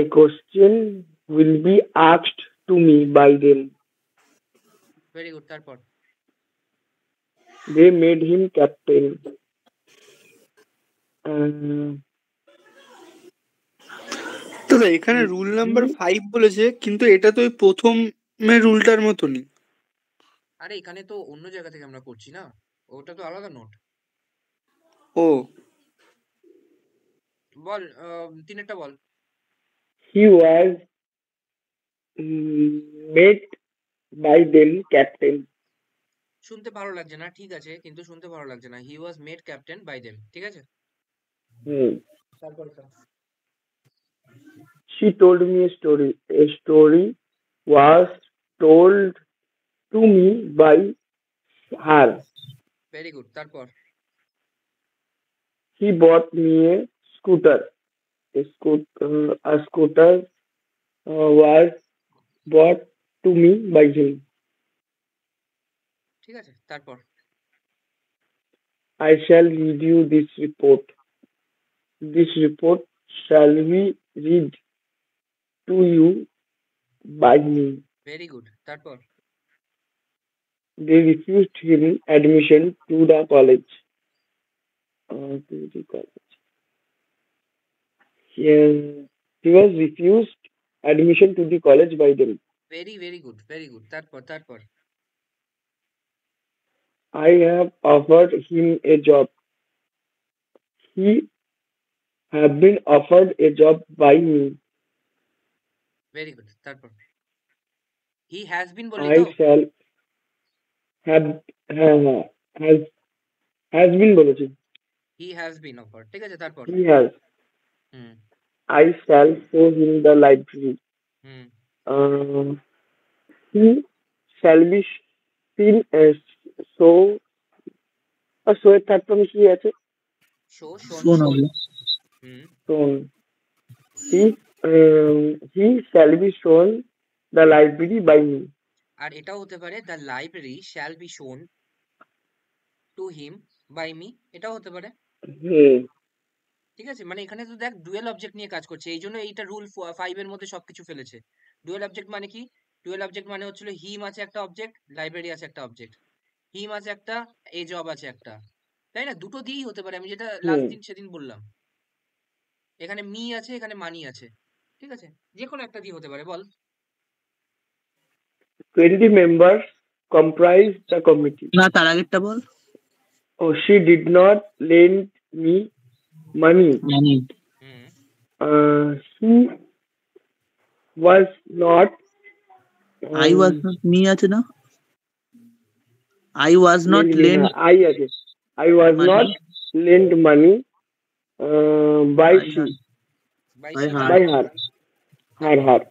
[SPEAKER 3] A question will be asked to me by them.
[SPEAKER 1] Very good. তারপর
[SPEAKER 3] They made him captain.
[SPEAKER 5] তো এখানে রুল নাম্বার 5 বলেছে, কিন্তু এটা তো ওই প্রথমের রুলটার মতনই।
[SPEAKER 1] আরে এখানে তো অন্য জায়গা থেকে আমরা করছি না, ওটা তো আলাদা নোট।
[SPEAKER 5] ও
[SPEAKER 1] বল, তিনেরটা বল।
[SPEAKER 3] He was made by them captain.
[SPEAKER 1] শুনতে ভালো লাগছে না, ঠিক আছে, কিন্তু শুনতে ভালো লাগছে না। He was made captain by them, ঠিক আছে। তারপরটা
[SPEAKER 3] She told me a story. A story was told to me by her.
[SPEAKER 1] Very good. তারপর
[SPEAKER 3] He bought me a scooter. A scooter was bought to me by him.
[SPEAKER 1] ঠিক আছে। তারপর
[SPEAKER 3] I shall read you this report. This report shall be read to you by me.
[SPEAKER 1] Very good. তারপর
[SPEAKER 3] They refused him admission to the college. He was refused admission to the college by them.
[SPEAKER 1] Very very good, very good. তারপর
[SPEAKER 3] I have offered him a job. He have been offered a job by me.
[SPEAKER 1] Very good. তারপর হি হ্যাজ বিন বলি
[SPEAKER 3] I
[SPEAKER 1] তো?
[SPEAKER 3] shall have has been বলেছি।
[SPEAKER 1] হি হ্যাজ বিন অফার, ঠিক আছে। তারপর
[SPEAKER 3] He has. I shall show him the library. He shall be seen as so. Show এর থার্ড ফর্ম কি আছে?
[SPEAKER 2] শোন হবে।
[SPEAKER 3] Shown. He shall be shown the library by me.
[SPEAKER 1] আর এটাও হতে পারে the library shall be shown to him by me, এটাও হতে পারে।
[SPEAKER 3] হুম
[SPEAKER 1] ঠিক আছে, মানে এখানে তো দেখ ডুয়েল অবজেক্ট নিয়ে কাজ করছে, এই জন্য এইটা রুল 5 এর মধ্যে সবকিছু ফেলেছে। ডুয়েল অবজেক্ট মানে কি? ডুয়েল অবজেক্ট মানে হচ্ছিল হিম আছে একটা অবজেক্ট, লাইব্রেরি আছে একটা অবজেক্ট। হিম আছে একটা, এ জব আছে একটা, তাই না? দুটো দিয়েই হতে পারে, আমি যেটা লাস্ট
[SPEAKER 3] হুম
[SPEAKER 1] দিন সেদিন বললাম। এখানে মি আছে, এখানে মানি আছে, ঠিক আছে, যে কোনো একটা দিয়ে হতে পারে, বল।
[SPEAKER 3] 20 members comprise the committee.
[SPEAKER 2] না, তার আগেরটা বল।
[SPEAKER 3] Oh, she did not lend me money.
[SPEAKER 2] মানে
[SPEAKER 1] হুম
[SPEAKER 3] He was not.
[SPEAKER 2] I was not me আছে না, I was not lend
[SPEAKER 3] I again. I was
[SPEAKER 2] money
[SPEAKER 3] not lent money by
[SPEAKER 2] by
[SPEAKER 3] she,
[SPEAKER 2] her.
[SPEAKER 1] By
[SPEAKER 2] By her.
[SPEAKER 3] by her. Her.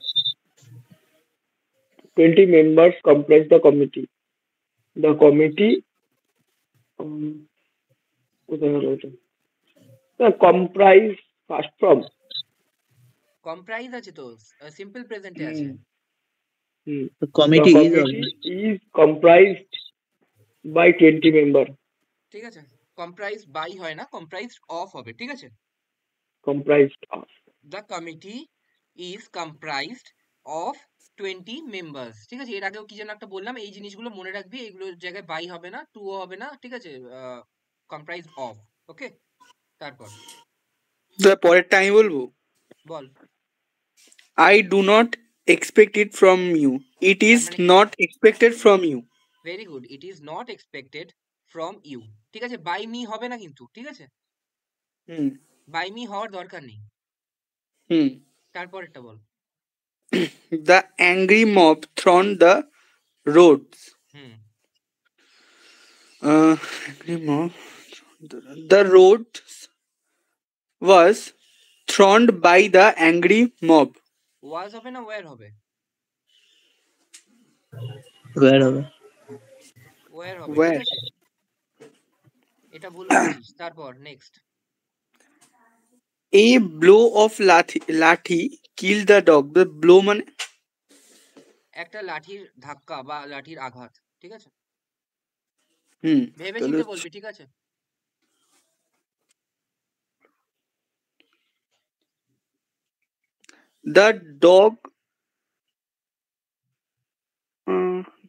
[SPEAKER 3] 20 members comprise the committee. The committee. কোথায় হলো এটা? Comprise first from.
[SPEAKER 1] কম্প্রাইজ আছে তো, সিম্পল প্রেজেন্টে আছে।
[SPEAKER 3] Hmm.
[SPEAKER 2] The
[SPEAKER 3] The
[SPEAKER 2] committee is
[SPEAKER 3] committee is comprised by 20 members.
[SPEAKER 1] ঠিক আছে, কম্প্রাইজ বাই হয় না, কম্প্রাইজ অফ হবে, ঠিক আছে।
[SPEAKER 3] Comprised of.
[SPEAKER 1] The committee is comprised of 20 members, ঠিক আছে। এর আগেও কি যেন একটা বললাম, এই জিনিসগুলো মনে রাখবি, এগুলোর জায়গায় বাই হবে না, টু হবে না, ঠিক আছে, কম্প্রাইজ অফ, ওকে। তারপর
[SPEAKER 5] পরেরটা আমি বলবো।
[SPEAKER 1] বল।
[SPEAKER 5] I do not expect it from you. It is
[SPEAKER 1] তার মানে
[SPEAKER 5] not expected from you.
[SPEAKER 1] Very good, it is not expected from you, ঠিক আছে। বাই মি হবে না কিন্তু, ঠিক আছে,
[SPEAKER 5] হুম
[SPEAKER 1] বাই মি হওয়ার দরকার নেই।
[SPEAKER 5] হুম
[SPEAKER 1] তারপরেরটা বল।
[SPEAKER 5] The angry mob thronged the roads.
[SPEAKER 1] Hmm
[SPEAKER 5] Angry mob. The roads was thronged by the angry mob.
[SPEAKER 1] ওয়াজ হবে না ওয়্যার হবে?
[SPEAKER 2] where হবে।
[SPEAKER 1] ওয়্যার হবে, ঠিক
[SPEAKER 5] Where?
[SPEAKER 1] আছে, এটা ভুল বলেছিস। তারপর next.
[SPEAKER 5] A blow of lathi killed the dog. The blow মানে
[SPEAKER 1] একটা লাঠির ধাক্কা বা লাঠির আঘাত, ঠিক আছে, ভেবে
[SPEAKER 5] তাহলে
[SPEAKER 1] চিন্তে
[SPEAKER 5] হচ্ছে
[SPEAKER 1] বলবি, ঠিক আছে।
[SPEAKER 5] the dog.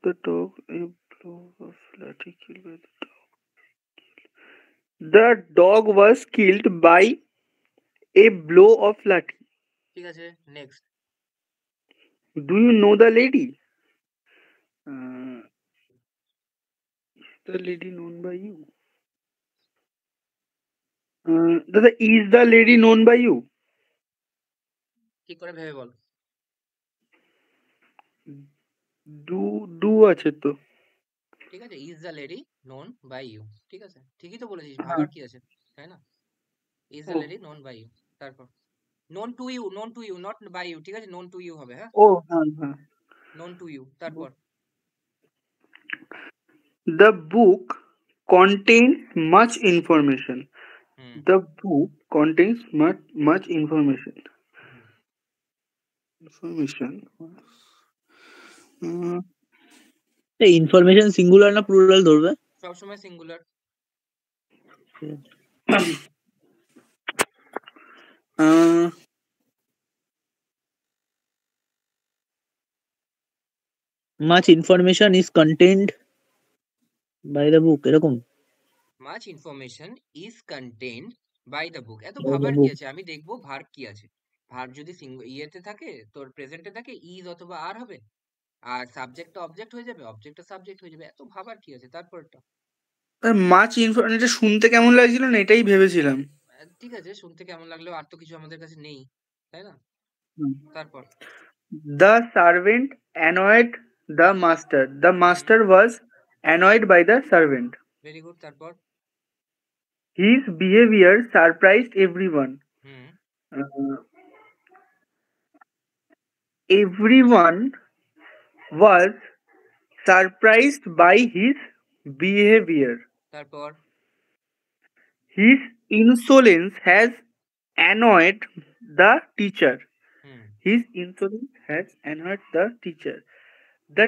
[SPEAKER 5] The dog. A blow of lathi killed by the dog. The dog was killed by a blow of lathi.
[SPEAKER 1] ঠিক আছে, next.
[SPEAKER 5] Do you know the lady? Is the lady known by you? Dada, is the lady known by you?
[SPEAKER 1] ঠিক করে ভেবে বল।
[SPEAKER 5] Do আছে তো।
[SPEAKER 1] ঠিক আছে, is the lady known by you, ঠিক আছে, ঠিকই তো বলেছিস, ভাবার কি আছে, তাই না? Is the lady known by you. তারপর known to you, known to you, not by you, ঠিক আছে, নোন টু ইউ হবে, হ্যাঁ,
[SPEAKER 5] ও হ্যাঁ।
[SPEAKER 1] Known to you. তারপর
[SPEAKER 5] The book contains much information.
[SPEAKER 1] Hmm
[SPEAKER 5] The book contains much information.
[SPEAKER 2] এই ইনফরমেশন সিঙ্গুলার না প্লুরাল ধরবে?
[SPEAKER 1] সবসময় singular.
[SPEAKER 2] much information is contained by the book, এরকম।
[SPEAKER 1] Much information is contained by the book, এত
[SPEAKER 2] By the
[SPEAKER 1] ভাবার কি
[SPEAKER 2] book.
[SPEAKER 1] আছে? আমি দেখবো ভার্ব কি আছে। ভার্ব যদি ইয়েতে থাকে, তোর প্রেজেন্টে থাকে, ইজ অথবা আর হবে, আর সাবজেক্টটা অবজেক্ট হয়ে যাবে, অবজেক্টটা সাবজেক্ট হয়ে যাবে, এত ভাবার কি আছে? তারপরটা
[SPEAKER 5] মাছ ইনফরমেশন, এটা শুনতে কেমন লাগছিল না, এটাই ভেবেছিলাম।
[SPEAKER 1] ঠিক আছে, শুনতে কেমন লাগলেও আর তো কিছু আমাদের কাছে নেই, তাই না? তারপর
[SPEAKER 5] The servant annoyed the master. The master was annoyed by the servant.
[SPEAKER 1] Very good. তারপর
[SPEAKER 5] His behavior surprised everyone.
[SPEAKER 1] Hmm
[SPEAKER 5] Everyone was surprised by his behavior.
[SPEAKER 1] তারপর
[SPEAKER 5] His insolence has annoyed the teacher.
[SPEAKER 1] Hmm
[SPEAKER 5] His insolence has annoyed the teacher. The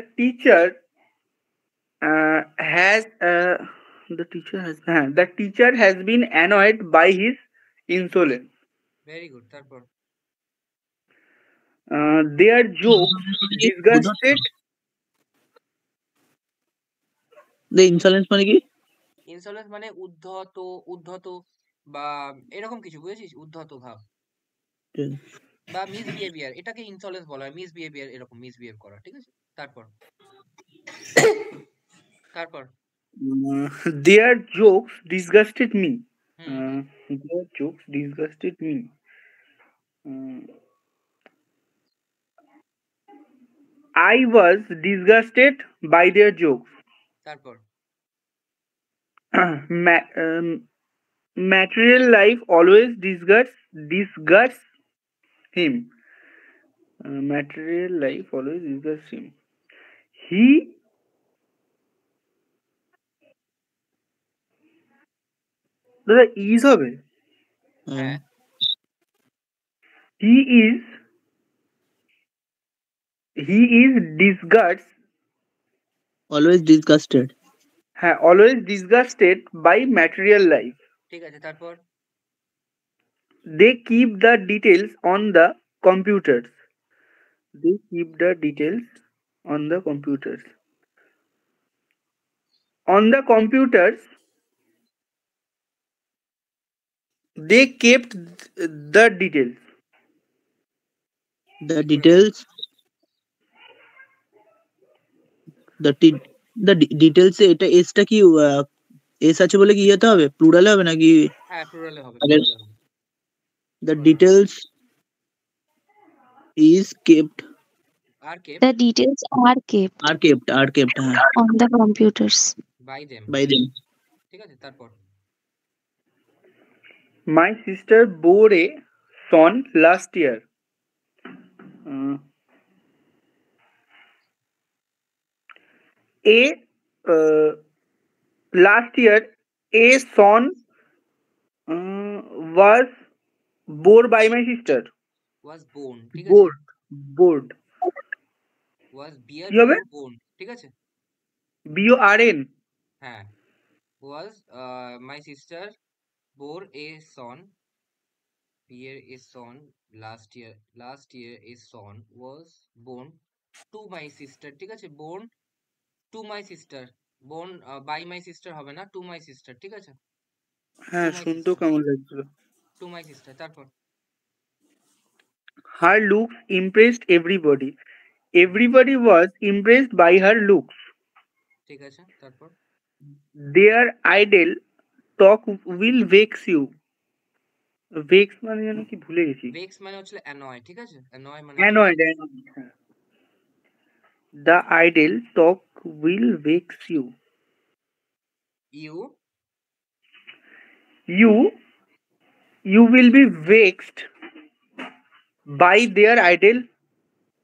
[SPEAKER 5] teacher has been annoyed by his insolence.
[SPEAKER 1] Very good, তারপর
[SPEAKER 5] Their jokes disgusted.
[SPEAKER 2] The insolence মানে কি?
[SPEAKER 1] ইনসলেন্স মানে উদ্ধত বা এরকম কিছু, বুঝেছিস? উদ্ধত ভাব বা মিসবিহেভিয়ার, এটাকে ইনসলেন্স বলা হয়। মিসবিহেভিয়ার, এরকম মিসবিহেভ করা, ঠিক আছে? তারপর
[SPEAKER 5] Their jokes disgusted me.
[SPEAKER 1] Hmm
[SPEAKER 5] Their jokes disgusted me. I was disgusted by their jokes.
[SPEAKER 1] তারপর
[SPEAKER 5] Material life always disgusts him. Material life always disgusts him. He দাদা is হবে.
[SPEAKER 1] হ্যাঁ
[SPEAKER 5] He is disgusted.
[SPEAKER 2] always disgusted.
[SPEAKER 5] Always disgusted by material life.
[SPEAKER 1] ঠিক আছে, তারপর
[SPEAKER 5] They keep the details on the computers. They keep the details on the computers. On the computers, they kept the details.
[SPEAKER 2] The details, details এ এটা এসটা কি এস আছে বলে কি হতে হবে? প্লুরালে হবে নাকি?
[SPEAKER 1] হ্যাঁ প্লুরালে হবে,
[SPEAKER 2] আরে,
[SPEAKER 1] plural হবে।
[SPEAKER 2] the details is kept,
[SPEAKER 1] are কে
[SPEAKER 4] The details are kept
[SPEAKER 2] are kept হ্যাঁ,
[SPEAKER 4] on the computers
[SPEAKER 1] by them,
[SPEAKER 2] by them.
[SPEAKER 1] ঠিক আছে? তারপর
[SPEAKER 5] My sister bore a son last year. Last year, a son was bore by my sister.
[SPEAKER 1] Was born, ঠিক আছে?
[SPEAKER 5] Bored.
[SPEAKER 1] ওয়াজ বিয়ার
[SPEAKER 5] কি হবে?
[SPEAKER 1] বোর্ন, ঠিক আছে?
[SPEAKER 5] BORN.
[SPEAKER 1] হ্যাঁ, was my sister bore a son, bear a son last year a son was born to my sister, ঠিক আছে? Born to my sister, born by my sister হবে না, টু মাই সিস্টার, ঠিক আছে?
[SPEAKER 5] হ্যাঁ,
[SPEAKER 1] my
[SPEAKER 5] শুনতেও
[SPEAKER 1] sister.
[SPEAKER 5] কেমন লাগছিল.
[SPEAKER 1] টু মাই সিস্টার, তারপর
[SPEAKER 5] Her looks impressed everybody. Everybody was impressed by her looks.
[SPEAKER 1] ঠিক আছে, তারপর
[SPEAKER 5] Their idle talk will vex you. Vex মানে যেন কি ভুলে গেছি.
[SPEAKER 1] ভেক্স মানে হচ্ছে অ্যানয়, ঠিক আছে? অ্যানয় মানে
[SPEAKER 5] Annoyed. The idle talk will vex you. You will be vexed by their idle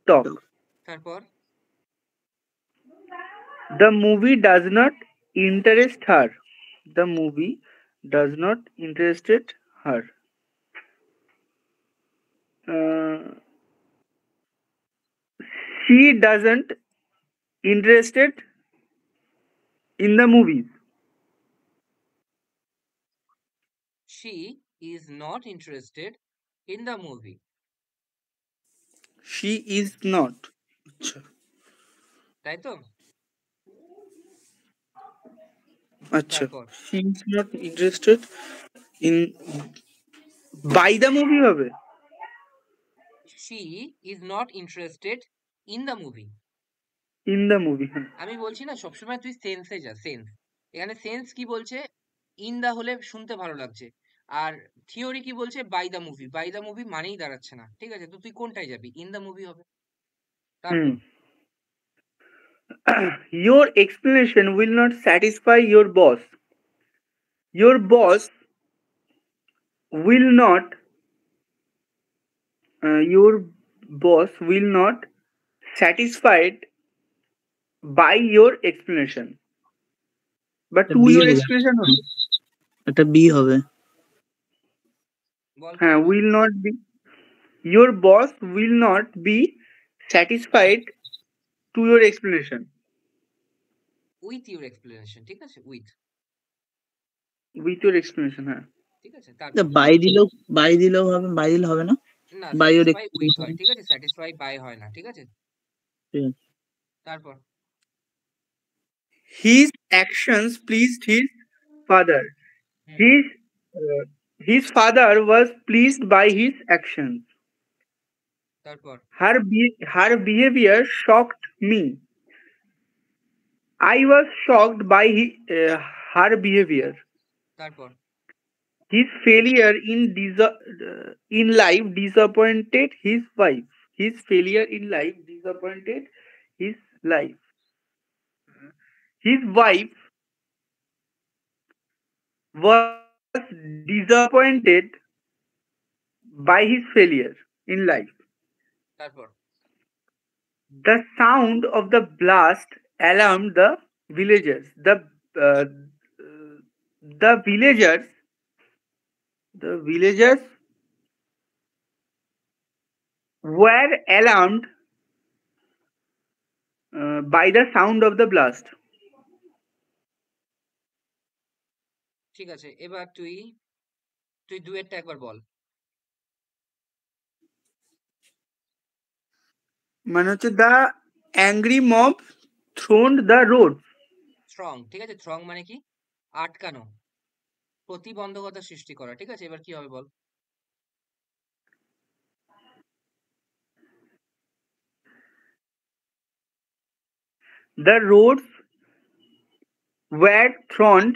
[SPEAKER 5] talk.
[SPEAKER 1] তারপর
[SPEAKER 5] The movie does not interest her. The movie does not interested her. She doesn't interested in the movies.
[SPEAKER 1] she is not interested in the movie.
[SPEAKER 5] She is not.
[SPEAKER 1] তাই তো?
[SPEAKER 5] আচ্ছা.
[SPEAKER 1] তারপর
[SPEAKER 5] She is not interested in by the movie হবে.
[SPEAKER 1] she is not interested in the movie.
[SPEAKER 5] In the movie.
[SPEAKER 1] আমি বলছি না সবসময় তুই সেন্সে যা, সেন্স। এখানে সেন্স কি বলছে? ইন দা হলে শুনতে ভালো লাগছে, আর থিওরি কি বলছে? By the movie. By the movie মানেই দাঁড়াচ্ছে না, ঠিক আছে? তো তুই কোনটায় যাবি? ইন দা মুভি হবে। তারপর
[SPEAKER 5] Your explanation will not satisfy your boss. Your boss will not satisfied by your explanation. But to your explanation হবে.
[SPEAKER 2] এটা বি হবে।
[SPEAKER 1] বল
[SPEAKER 5] হ্যাঁ, will not be. Your boss will not be satisfied to your explanation.
[SPEAKER 1] With your explanation, ঠিক আছে, উইথ,
[SPEAKER 5] With your explanation, হ্যাঁ।
[SPEAKER 1] ঠিক আছে। তারপর
[SPEAKER 2] বাই দিলেও হবে, বাই দিলে হবে না,
[SPEAKER 1] না,
[SPEAKER 2] বাই ওর
[SPEAKER 1] স্যাটিসফাই উইথ হয়, ঠিক আছে, স্যাটিসফাই বাই হয় না, ঠিক আছে।
[SPEAKER 2] ঠিক আছে।
[SPEAKER 1] তারপর
[SPEAKER 5] His actions pleased his father.
[SPEAKER 1] Hmm,
[SPEAKER 5] His father was pleased by his actions.
[SPEAKER 1] তারপর
[SPEAKER 5] Her behavior shocked me. I was shocked by her behavior.
[SPEAKER 1] তারপর
[SPEAKER 5] His failure in life disappointed his wife. His failure in life disappointed his life. His wife was disappointed by his failure in life.
[SPEAKER 1] তারপর
[SPEAKER 5] The sound of the blast alarmed the villagers. The villagers were alarmed by the sound of the blast.
[SPEAKER 1] ঠিক আছে, এবার তুই ডুয়েটটা একবার বল।
[SPEAKER 5] মানে হচ্ছে the angry mob thronged the road.
[SPEAKER 1] থ্রং, ঠিক আছে, থ্রং মানে কি? আটকানো, প্রতিবন্ধকতা সৃষ্টি করা, ঠিক আছে। এবার কি হবে বল।
[SPEAKER 5] The roads were thronged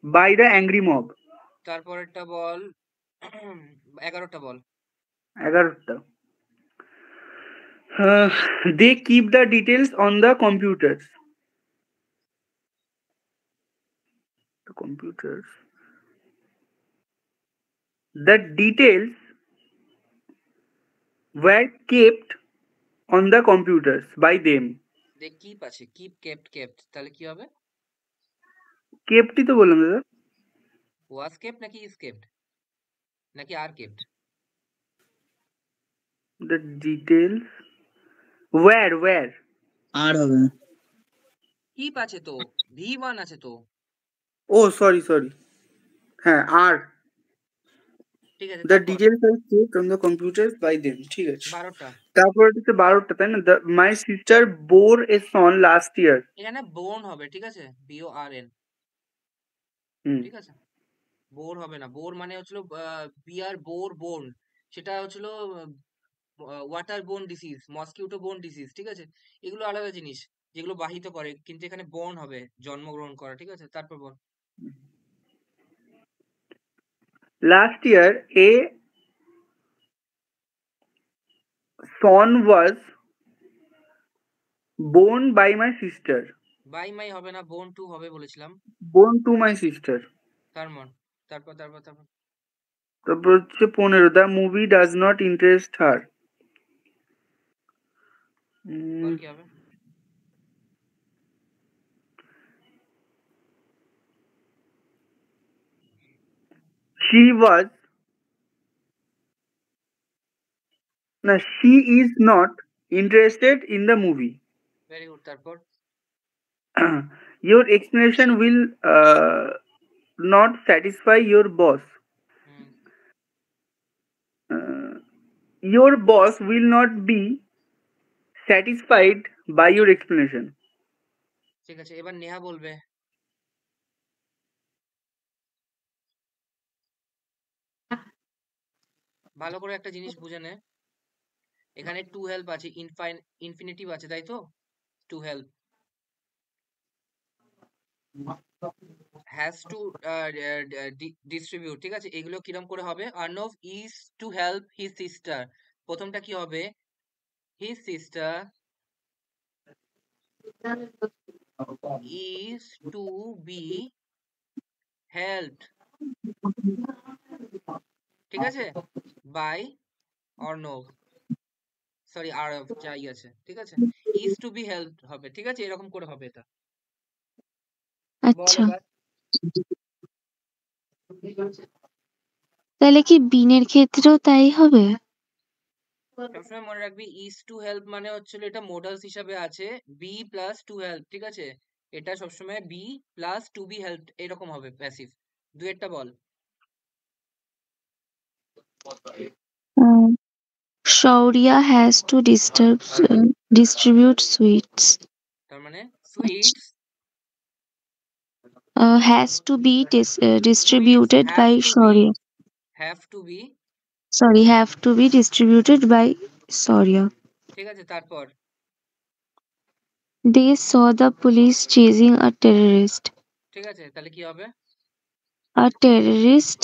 [SPEAKER 5] by the angry mob.
[SPEAKER 1] তারপরেরটা বল, 11টা বল।
[SPEAKER 5] 11টা they keep the details on the computers. The details were kept on the computers by them.
[SPEAKER 1] They keep আছে, কিপ, কেপ্ট, তাহলে কি হবে?
[SPEAKER 5] কেপ্টই তো বললাম দাদা।
[SPEAKER 1] ওয়াজ কেপ্ট নাকি ইজ কেপ্ট নাকি are kept?
[SPEAKER 5] The details where
[SPEAKER 2] are হবে না,
[SPEAKER 1] কিপ আছে তো, V1 আছে তো।
[SPEAKER 5] ও সরি হ্যাঁ আর
[SPEAKER 1] ঠিক আছে।
[SPEAKER 5] the details are kept on the computers by them. ঠিক আছে।
[SPEAKER 1] 12টা।
[SPEAKER 5] তারপর হচ্ছে 12টা, তাই না? My sister bore a son last year.
[SPEAKER 1] এখানে বোর্ন হবে, ঠিক আছে, BORN, ঠিক আছে। বোর হবে না, বোর মানে হচ্ছিল বিয়ার বোর্ন, সেটা হচ্ছিল water borne disease, mosquito borne disease, ঠিক আছে। এগুলো আলাদা জিনিস যেগুলো বাহিত করে, কিন্তু এখানে বোর্ন হবে জন্মগ্রহণ করা, ঠিক আছে। তারপর বল।
[SPEAKER 5] Last year a son was born by my sister.
[SPEAKER 1] By my হবে না, বোর্ন টু হবে বলেছিলাম।
[SPEAKER 5] Born to my sister.
[SPEAKER 1] তারপর
[SPEAKER 5] তারপর হচ্ছে 15 the movie does not interest her.
[SPEAKER 1] বল কি হবে?
[SPEAKER 5] She is not interested in the movie.
[SPEAKER 1] Very good. তারপর
[SPEAKER 5] Your explanation will not satisfy your boss. Your boss will not be satisfied by your explanation.
[SPEAKER 1] ঠিক আছে, এবার নেহা বলবে। ভালো করে একটা জিনিস বুঝে নে, এখানে টু হেল্প আছে, ইনফিনিটিভ আছে, তাই তো? To help has to distribute, ঠিক আছে। এগুলো কিরম করে হবে? Arnab is to help his sister, প্রথমটা কি হবে? His sister is to be helped, ঠিক আছে, by অর্ণব, সরি আরব, যাই আছে, ঠিক আছে। is to be helped হবে, ঠিক আছে, এরকম করে হবে এটা।
[SPEAKER 4] আচ্ছা, তাহলে কি বিনের ক্ষেত্রেও তাই হবে?
[SPEAKER 1] সবসময় মনে রাখবি ইজ টু হেল্প মানে হচ্ছিল এটা মোডালস হিসাবে আছে বি প্লাস টু হেল্প, ঠিক আছে? এটা সবসময় be plus to be help এরকম হবে প্যাসিভ। দুয়েরটা বল।
[SPEAKER 4] Shaurya has to distribute sweets.
[SPEAKER 1] তার মানে sweets
[SPEAKER 4] Has to be distributed
[SPEAKER 1] have
[SPEAKER 4] by
[SPEAKER 1] to be
[SPEAKER 4] Shaurya.
[SPEAKER 1] Have to be
[SPEAKER 4] Sorry, have to be distributed by Shaurya.
[SPEAKER 1] ঠিক আছে, তারপর
[SPEAKER 4] They saw the police chasing a terrorist.
[SPEAKER 1] ঠিক আছে, তাহলে কি হবে?
[SPEAKER 4] A terrorist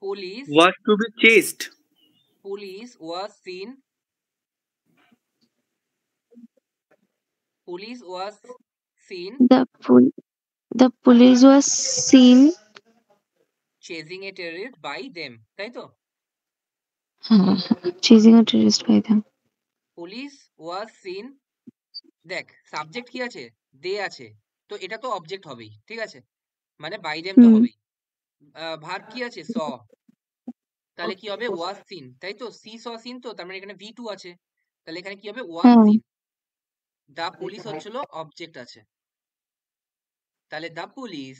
[SPEAKER 1] police
[SPEAKER 5] Was to be chased.
[SPEAKER 1] Police was seen police was seen
[SPEAKER 4] the pol- the police was seen
[SPEAKER 1] chasing a terrorist by them, তাই তো?
[SPEAKER 4] chasing a terrorist by them.
[SPEAKER 1] Police was seen, দেখ সাবজেক্ট কি আছে? দে আছে, তো এটা তো অবজেক্ট হবেই, ঠিক আছে? মানে বাই দেম তো
[SPEAKER 4] Hmm.
[SPEAKER 1] হবেই। ভার্ব কি আছে? স, তাহলে কি হবে? ওয়াজ সিন, তাই তো? সি স সিন, তো তার মানে এখানে ভি টু আছে, তাহলে এখানে কি হবে? Was
[SPEAKER 4] Hmm.
[SPEAKER 1] Seen. The police হচ্ছিল অবজেক্ট আছে, তাহলে the police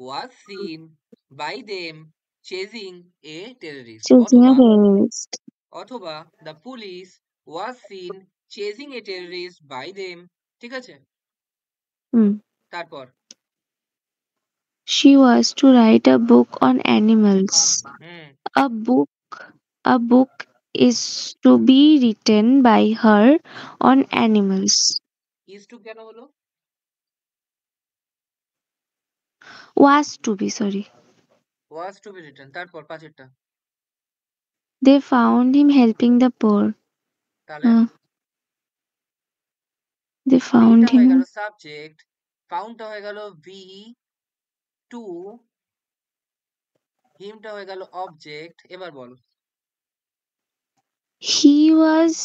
[SPEAKER 1] was seen by them chasing a terrorist,
[SPEAKER 4] Chasing a terrorist.
[SPEAKER 1] অথবা the police was seen chasing a terrorist by them, ঠিক আছে?
[SPEAKER 4] Hmm.
[SPEAKER 1] তারপর
[SPEAKER 4] She was to write a book on animals.
[SPEAKER 1] Hmm
[SPEAKER 4] A book is to be written by her on animals.
[SPEAKER 1] Is to কেন হলো?
[SPEAKER 4] Was to be, sorry.
[SPEAKER 1] Was to be written, তারপর পাঁচেরটা
[SPEAKER 4] They found him helping the poor.
[SPEAKER 1] তাহলে
[SPEAKER 4] Uh, they
[SPEAKER 1] বিটা
[SPEAKER 4] found
[SPEAKER 1] হয়ে
[SPEAKER 4] him.
[SPEAKER 1] গেল সাবজেক্ট, ফাউন্ডটা হয়ে গেল ভি টু, হিমটা হয়ে গেল অবজেক্ট। এবার বল।
[SPEAKER 4] He was.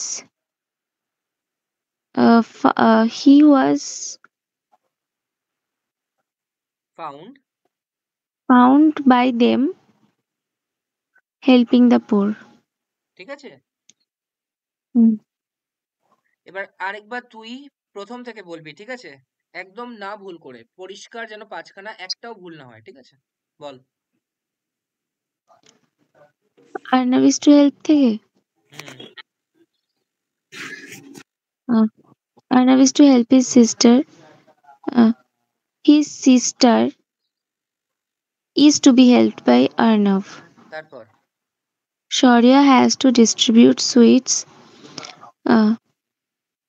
[SPEAKER 4] He was
[SPEAKER 1] found
[SPEAKER 4] found by them helping the poor.
[SPEAKER 1] ঠিক আছে,
[SPEAKER 4] Hmm.
[SPEAKER 1] এবার আরেকবার তুই প্রথম থেকে বলবি, ঠিক আছে? একদম না ভুল করে, পরিষ্কার যেন পাঁচখানা একটাও ভুল না হয়, ঠিক আছে? বল।
[SPEAKER 4] Arnav is to help থেকে
[SPEAKER 1] হুম
[SPEAKER 4] Arnav is to help his sister. His sister is to be helped by Arnav.
[SPEAKER 1] তারপর
[SPEAKER 4] Shaurya has to distribute sweets.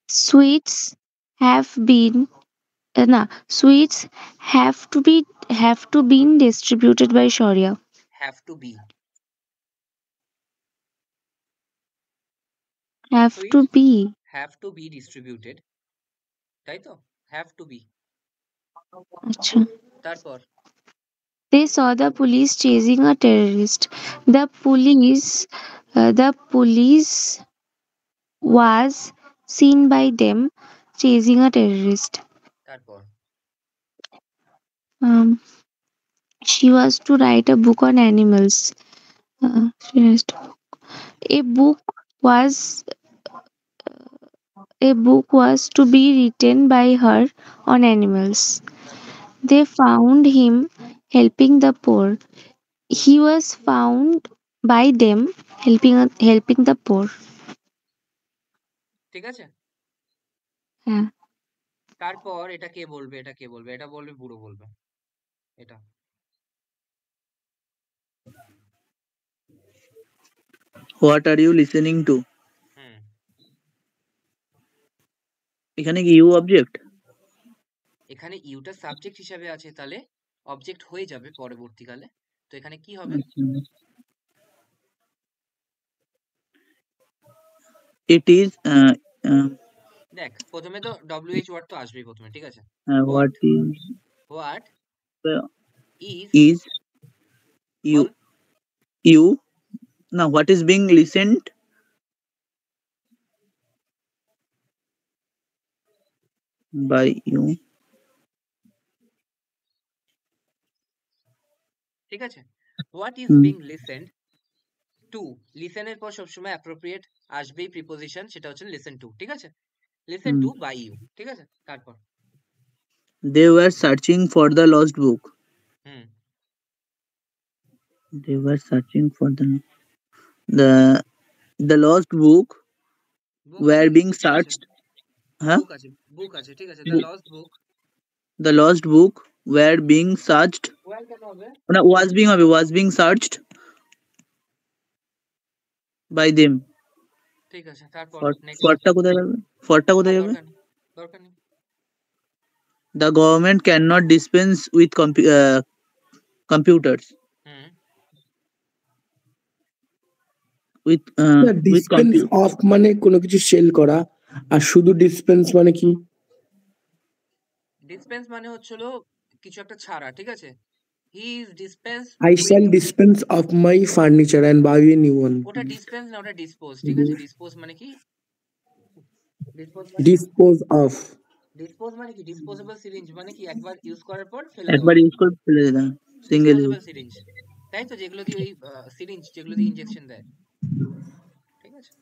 [SPEAKER 4] Sweets have been sweets have to been distributed by Shaurya.
[SPEAKER 1] Have to be,
[SPEAKER 4] Have
[SPEAKER 1] সুইট
[SPEAKER 4] to be.
[SPEAKER 1] Have to be distributed, তাই তো? Have to be.
[SPEAKER 4] আচ্ছা।
[SPEAKER 1] তারপর
[SPEAKER 4] They saw the police chasing a terrorist. The police was seen by them chasing a terrorist.
[SPEAKER 1] তারপর
[SPEAKER 4] Um, she was to write a book on animals. She has to- a book was a book was to be written by her on animals.
[SPEAKER 1] তারপর
[SPEAKER 4] They found him helping the poor. He was found by them helping the poor.
[SPEAKER 1] ঠিক আছে,
[SPEAKER 4] হ্যাঁ।
[SPEAKER 1] তারপর এটা কে বলবে? এটা কে বলবে? এটা বলবে বুড়ো বলবে এটা।
[SPEAKER 2] What are you listening to?
[SPEAKER 1] Hmm
[SPEAKER 2] এখানে কি ইউ অবজেক্ট?
[SPEAKER 1] এখানে ইউটা সাবজেক্ট হিসাবে আছে, তাহলে অবজেক্ট হয়ে যাবে পরবর্তীকালে। তো এখানে কি হবে?
[SPEAKER 2] ইট ইজ
[SPEAKER 1] দেখ প্রথমে তো ডব্লিউএইচ ওয়ার্ড তো আসবেই প্রথমে, ঠিক আছে?
[SPEAKER 2] What is
[SPEAKER 1] what is
[SPEAKER 2] is you
[SPEAKER 1] বল।
[SPEAKER 2] ইউ না what is being listened by you?
[SPEAKER 1] ঠিক আছে, what is
[SPEAKER 2] hmm.
[SPEAKER 1] Being listened to, listen এর পর সবসময় অ্যাপ্রোপ্রিয়েট আসবেই প্রিপোজিশন, সেটা হচ্ছে লিসেন টু, ঠিক আছে? Listen
[SPEAKER 2] hmm.
[SPEAKER 1] To by you, ঠিক আছে? তারপর
[SPEAKER 2] They were searching for the lost book.
[SPEAKER 1] Hmm
[SPEAKER 2] They were searching for the lost book
[SPEAKER 1] book
[SPEAKER 2] were
[SPEAKER 1] আছে,
[SPEAKER 2] being
[SPEAKER 1] ঠিক আছে,
[SPEAKER 2] searched. Huh?
[SPEAKER 1] বুক আছে, ঠিক আছে, the
[SPEAKER 2] Book-
[SPEAKER 1] Lost book.
[SPEAKER 2] The lost book were being searched.
[SPEAKER 1] Well কেন হবে?
[SPEAKER 2] না, was being searched by them.
[SPEAKER 1] ঠিক আছে, তারপর নেক্সট।
[SPEAKER 2] ফরটা কোথায় যাবে? ফরটা কোথায় যাবে?
[SPEAKER 1] দরকার নেই, দরকার নেই।
[SPEAKER 2] The government cannot dispense with computers.
[SPEAKER 1] Hmm
[SPEAKER 2] With
[SPEAKER 3] dispense of মানে কোনো কিছু সেল করা, আর শুধু ডিসপেন্স মানে কি?
[SPEAKER 1] ডিসপেন্স মানে হচ্ছিল কিছু একটা ছাড়া, ঠিক আছে? He is dispense,
[SPEAKER 3] I shall dispense of my furniture and buy a new one.
[SPEAKER 1] ওটা ডিসপেন্স না, ওটা ডিসপোজ, ঠিক আছে? ডিসপোজ মানে কি?
[SPEAKER 3] Dispose of.
[SPEAKER 1] ডিসপোজ মানে কি? ডিসপোজেবল সিরিঞ্জ মানে কি? একবার ইউজ করার পর ফেলে
[SPEAKER 2] একবার
[SPEAKER 1] দেওয়া।
[SPEAKER 2] ইউজ করে ফেলে দিলাম, সিঙ্গেল ইউজ।
[SPEAKER 1] ডিসপোজেবল সিরিঞ্জ, তাই তো? যেগুলো দিয়ে ওই সিরিঞ্জ যেগুলো দিয়ে ইনজেকশন দেয়, ঠিক আছে?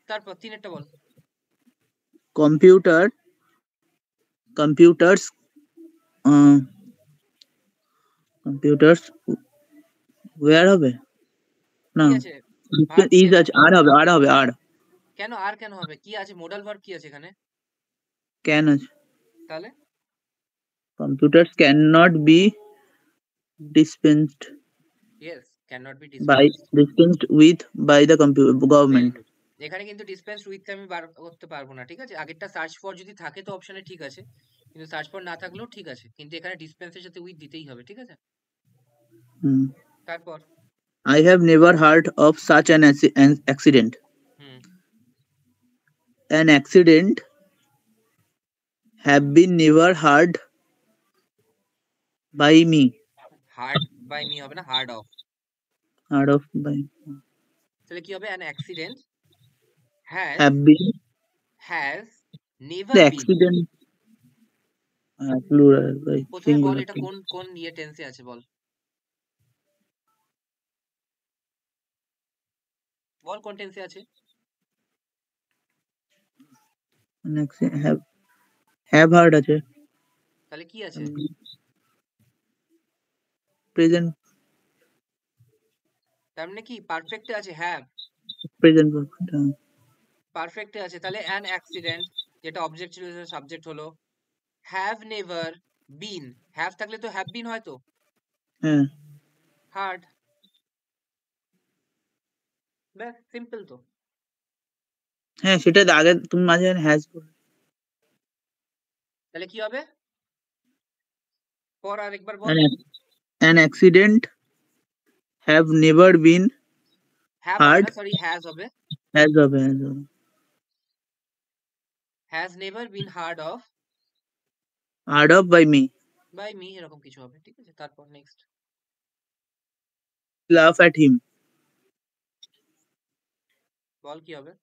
[SPEAKER 1] তারপর তিনেরটা বল।
[SPEAKER 2] computers where হবে না,
[SPEAKER 1] কি আছে? verb
[SPEAKER 2] ইজ
[SPEAKER 1] কি আছে?
[SPEAKER 2] আছে, আর হবে আর
[SPEAKER 1] কেন আর কেন হবে? কি আছে? মোডাল ভার্ব কি আছে এখানে?
[SPEAKER 2] ক্যান আছে।
[SPEAKER 1] তাহলে
[SPEAKER 2] computers cannot be dispensed
[SPEAKER 1] yes, cannot be
[SPEAKER 2] dispensed with by the government.
[SPEAKER 1] এখানে কিন্তু ডিসপেন্স উইথ আমি বার করতে পারবো না, ঠিক আছে? আগেরটা সার্চ ফর যদি থাকে তো অপশনে ঠিক আছে, কিন্তু সার্চ ফর না থাকলেও ঠিক আছে, কিন্তু এখানে ডিসপেন্সের সাথে উইথ দিতেই হবে, ঠিক আছে? তারপর
[SPEAKER 2] I have never heard of such an accident. An accident have been never heard by me.
[SPEAKER 1] Heard by me হবে না, heard of.
[SPEAKER 2] Heard of by
[SPEAKER 1] তাহলে কি হবে? an accident
[SPEAKER 2] have been
[SPEAKER 1] has never
[SPEAKER 2] the
[SPEAKER 1] been।
[SPEAKER 2] accident plural by
[SPEAKER 1] প্রথমে বল
[SPEAKER 2] singular.
[SPEAKER 1] এটা কোন কোন ইয়ে টেন্সে আছে বল, বল কোন টেন্সে আছে?
[SPEAKER 2] An accident have heard আছে,
[SPEAKER 1] তাহলে কি আছে?
[SPEAKER 2] present
[SPEAKER 1] তার মানে কি পারফেক্টে আছে? Have
[SPEAKER 2] present perfect.
[SPEAKER 1] পারফেক্টে আছে, তাহলে an accident যেটা অবজেক্ট ছিল সেটা সাবজেক্ট হলো। have never been, have থাকলে তো have been হয় তো,
[SPEAKER 2] হ্যাঁ
[SPEAKER 1] হার্ড। ব্যাস সিম্পল তো।
[SPEAKER 2] হ্যাঁ সেটা আগে তুমি মাঝে হ্যাজ,
[SPEAKER 1] তাহলে কি হবে? পর আরেকবার বল।
[SPEAKER 2] an accident have never been
[SPEAKER 1] have
[SPEAKER 2] heard.
[SPEAKER 1] না, সরি, has হবে।
[SPEAKER 2] has হবে
[SPEAKER 1] has never been heard of
[SPEAKER 2] by me.
[SPEAKER 1] এরকম কিছু হবে, ঠিক আছে? তারপর নেক্সট
[SPEAKER 2] laugh at him.
[SPEAKER 1] বল কি হবে?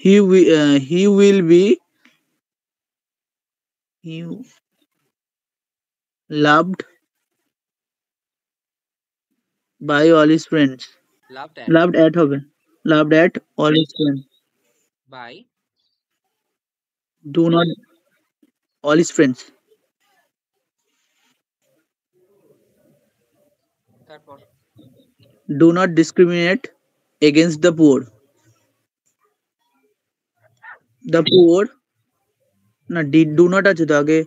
[SPEAKER 2] he will be loved by all his friends. loved at হবে, loved at all his friends.
[SPEAKER 1] by
[SPEAKER 2] do not all his friends.
[SPEAKER 1] তারপর
[SPEAKER 2] do not discriminate against the poor. the poor না, do not আছে তো আগে।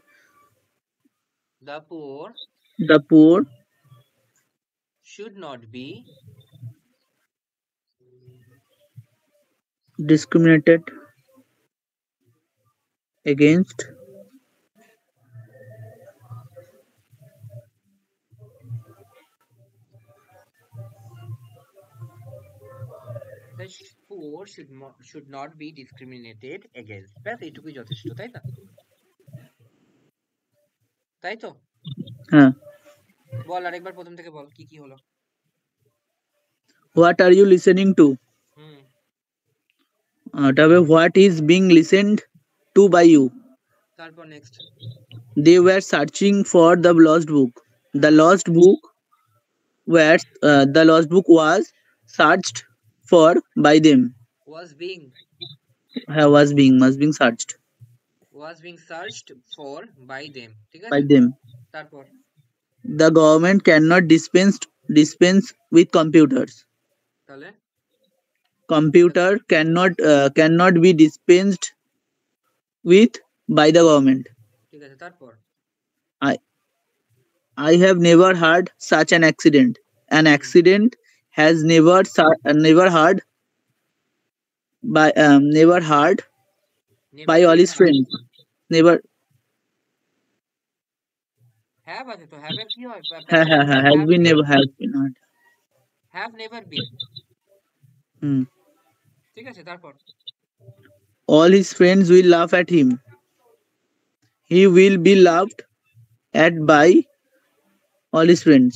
[SPEAKER 1] the poor should not be
[SPEAKER 2] discriminated against
[SPEAKER 1] the poor should not be discriminated against। ব্যাস এইটুকুই যথেষ্ট, তাই না? তাই তো?
[SPEAKER 2] হ্যাঁ
[SPEAKER 1] বল আরেকবার প্রথম থেকে বল কি কি হলো।
[SPEAKER 2] what are you listening to? তবে what is being listened to by you.
[SPEAKER 1] তারপর next
[SPEAKER 2] They were searching for the lost book. The lost book was searched for by them.
[SPEAKER 1] was being
[SPEAKER 2] Was being searched
[SPEAKER 1] searched for by them, ঠিক
[SPEAKER 2] by
[SPEAKER 1] আছে
[SPEAKER 2] them.
[SPEAKER 1] তারপর
[SPEAKER 2] The government cannot dispense with computers.
[SPEAKER 1] তাহলে
[SPEAKER 2] Computer cannot be dispensed with by the government.
[SPEAKER 1] ঠিক আছে তারপর
[SPEAKER 2] I have never heard such an accident. An accident has never heard by all his friends. Never.
[SPEAKER 1] Have আছে তো হ্যাভ এর কি হয়
[SPEAKER 2] Has been never heard.
[SPEAKER 1] Have never been ঠিক আছে তারপর
[SPEAKER 2] All his friends will laugh at him. He will be laughed at by all his friends.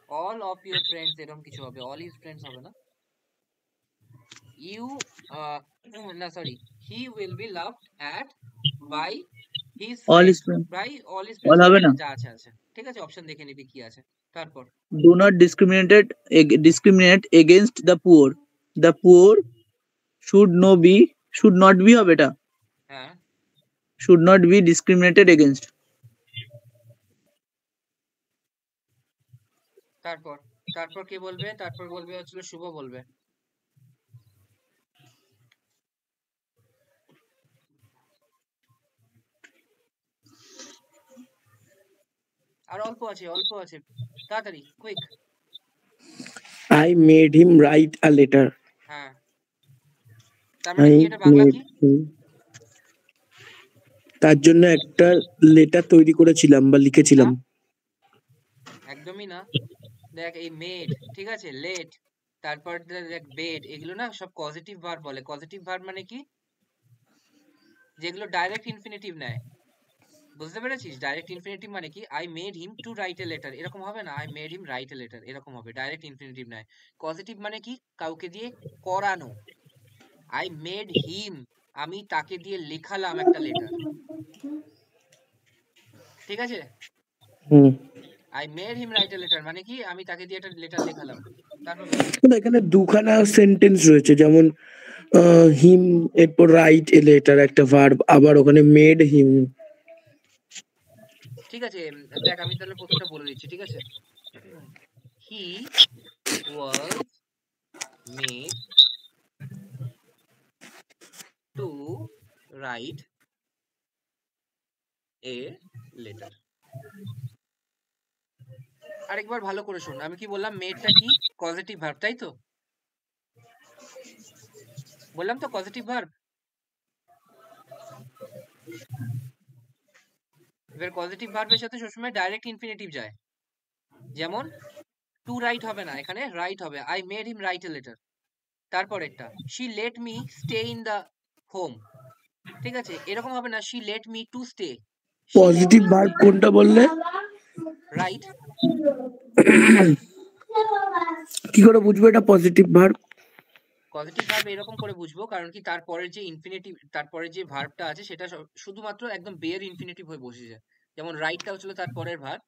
[SPEAKER 1] all of your friends এরকম কিছু হবে all his friends হবে না you না sorry he will be laughed at by his
[SPEAKER 2] All
[SPEAKER 1] friends
[SPEAKER 2] his friends.
[SPEAKER 1] by all his
[SPEAKER 2] All
[SPEAKER 1] friends
[SPEAKER 2] হবে না?
[SPEAKER 1] যা আছে ঠিক আছে অপশন দেখে নিবি কি আছে তারপর
[SPEAKER 2] Do not discriminate against the poor. The poor should not be হবে এটা.
[SPEAKER 1] হ্যাঁ
[SPEAKER 2] Should not be discriminated against.
[SPEAKER 1] তারপর কে বলবে তারপর বলবে হচ্ছিল শুভ বলবে আর অল্প আছে তাড়াতাড়ি quick
[SPEAKER 3] I made him write a letter.
[SPEAKER 1] হ্যাঁ তার মানে কি এটা বাংলা কি
[SPEAKER 3] তার জন্য একটা লেটার তৈরি করেছিলাম বা লিখেছিলাম।
[SPEAKER 1] একদমই না দেখ এই মেড ঠিক আছে লেট তারপর দেখ বেড এগুলো না সব পজিটিভ ভার্ব বলে পজিটিভ ভার্ব মানে কি যেগুলো ডাইরেক্ট ইনফিনিটিভ নেয় বুঝতে পেরেছিস ডাইরেক্ট ইনফিনিটিভ মানে কি I made him to write a letter এরকম হবে না I made him write a letter এরকম হবে ডাইরেক্ট ইনফিনিটিভ নেয় পজিটিভ মানে কি কাউকে দিয়ে করানো আই মেড হিম আমি তাকে দিয়ে লেখালাম একটা লেটার ঠিক আছে I made him write a letter মানে কি আমি তাকে দিয়ে একটা লেটার লেখালাম তারপর
[SPEAKER 3] এখানে দুখানা সেন্টেন্স রয়েছে যেমন হিম এরপর রাইট এ লেটার একটা ভার্ব আবার ওখানে মেড হিম
[SPEAKER 1] ঠিক আছে দেখ আমি তাহলে প্রথমটা বলে দিচ্ছি ঠিক আছে he was made to write a letter আরেকবার ভালো করে শোন আমি কি বললাম মেডটা কি পজিটিভ ভার্ব তাই তো বললাম তো পজিটিভ ভার্ব এবার পজিটিভ ভার্বের সাথে সবসময় ডাইরেক্ট ইনফিনিটিভ যায় যেমন টু রাইট হবে না এখানে রাইট হবে I made him write a letter তারপরেরটা she let me stay in the home ঠিক আছে এরকম হবে না she let me to stay
[SPEAKER 3] positive verb কোনটা বললে
[SPEAKER 1] রাইট
[SPEAKER 3] কি করে বুঝবো এটা পজিটিভ ভার্ব
[SPEAKER 1] পজিটিভ ভার্ব এরকম করে বুঝবো কারণ কি তারপরে যে ইনফিনিটিভ তারপরে যে ভার্বটা আছে সেটা শুধুমাত্র একদম বের ইনফিনিটিভ হয়ে বসেছে যেমন রাইটটা হচ্ছিল তারপরের ভার্ব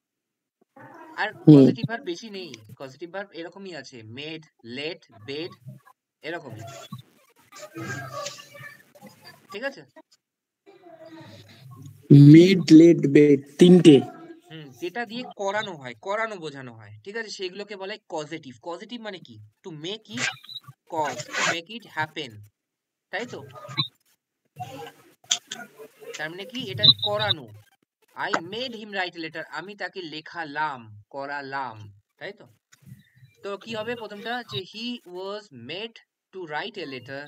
[SPEAKER 1] আর পজিটিভ ভার্ব বেশি নেই পজিটিভ ভার্ব এরকমই আছে মেড লেট বেড এরকমই ঠিক আছে
[SPEAKER 3] মেড লেট বেড তিনটে
[SPEAKER 1] যেটা দিয়ে করানো বোঝানো হয় ঠিক আছে সেগুলোকে বলে কজেটিভ কজেটিভ মানে কি to make it cause to make it happen তাই তো তার মানে কি এটা করানো I made him write letter আমি তাকে লেখালাম করালাম তাই তো তো কি হবে প্রথমটা যে he was made to write a letter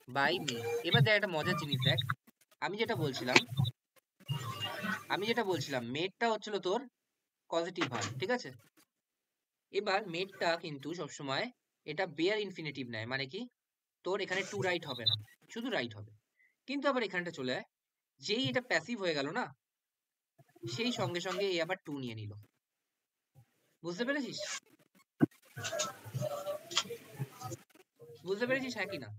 [SPEAKER 1] by me এবার দেখ একটা মজার জিনিস দেখ আমি যেটা বলছিলাম মেডটা হচ্ছিল তোর পজিটিভ ভার্ব ঠিক আছে এবার মেডটা কিন্তু সবসময় এটা বেয়ার ইনফিনিটিভ নেয় মানে কি তোর এখানে টু রাইট হবে না শুধু রাইট হবে কিন্তু আবার এখানটা চলে আয় যেই এটা প্যাসিভ হয়ে গেল না সেই সঙ্গে সঙ্গে এই আবার টু নিয়ে নিল বুঝতে পেরেছিস হ্যাঁ কি না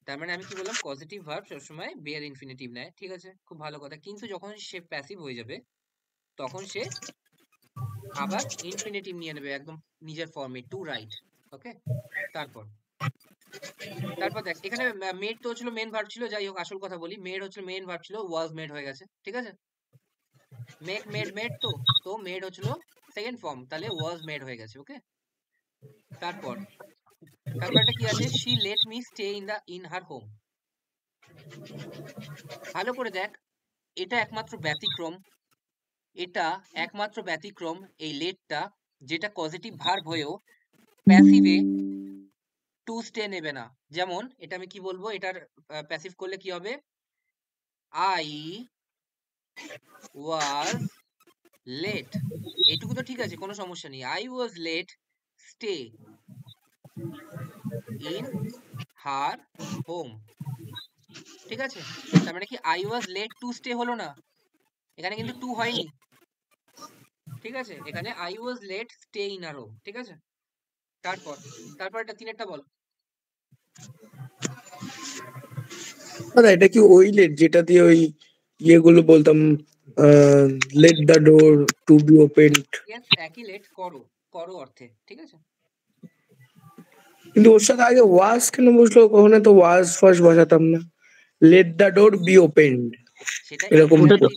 [SPEAKER 1] তার মানে আমি কি বললাম, পজিটিভ ভার্ব সবসময় বে এর ইনফিনিটিভ নেয়, ঠিক আছে, খুব ভালো কথা। কিন্তু যখন সে প্যাসিভ হয়ে যাবে তখন সে আবার ইনফিনিটিভ নিয়ে নেবে একদম নিজের ফর্মে, টু রাইট। ওকে, তারপর দেখ এখানে মেড তো ছিল মেন ভার্ব ছিল, যাই হোক আসল কথা বলি, মেড হচ্ছিল মেন ভার্ব ছিল, ওয়াজ মেড হয়ে গেছে, ঠিক আছে। মেক মেড মেড তো মেড হচ্ছিল সেকেন্ড ফর্ম, তাহলে ওয়াজ মেড হয়ে গেছে। ওকে, তারপরটা কি আছে, she let me stay in her home. ভালো করে দেখ, এটা একমাত্র ব্যতিক্রম এই লেটটা, যেটা পজিটিভ ভার্ব হয়েও প্যাসিভে টু স্টে নেবে না। যেমন এটা আমি কি বলবো, এটার প্যাসিভ করলে কি হবে, আই ওয়াজ লেট, এইটুকু তো ঠিক আছে, কোনো সমস্যা নেই। I was let stay in her home, ঠিক আছে। তার মানে কি I was let to stay হলো না, এখানে কিন্তু টু হয়নি, ঠিক আছে, এখানে I was let stay in her home, ঠিক আছে। তারপর এটা তিনেরটা বল।
[SPEAKER 3] দাদা এটা কি ওই লেট যেটা দিয়ে ওই ইয়েগুলো বলতাম, let the door to be open?
[SPEAKER 1] Yes, একই লেট, করো অর্থে, ঠিক আছে।
[SPEAKER 3] কিন্তু ওর সাথে আগে ওয়াজ কেন বসলো? কখনো তো ওয়াজ ফার্স্ট বসাতাম না, late the door be opened
[SPEAKER 1] সেটা
[SPEAKER 3] এরকম হতো।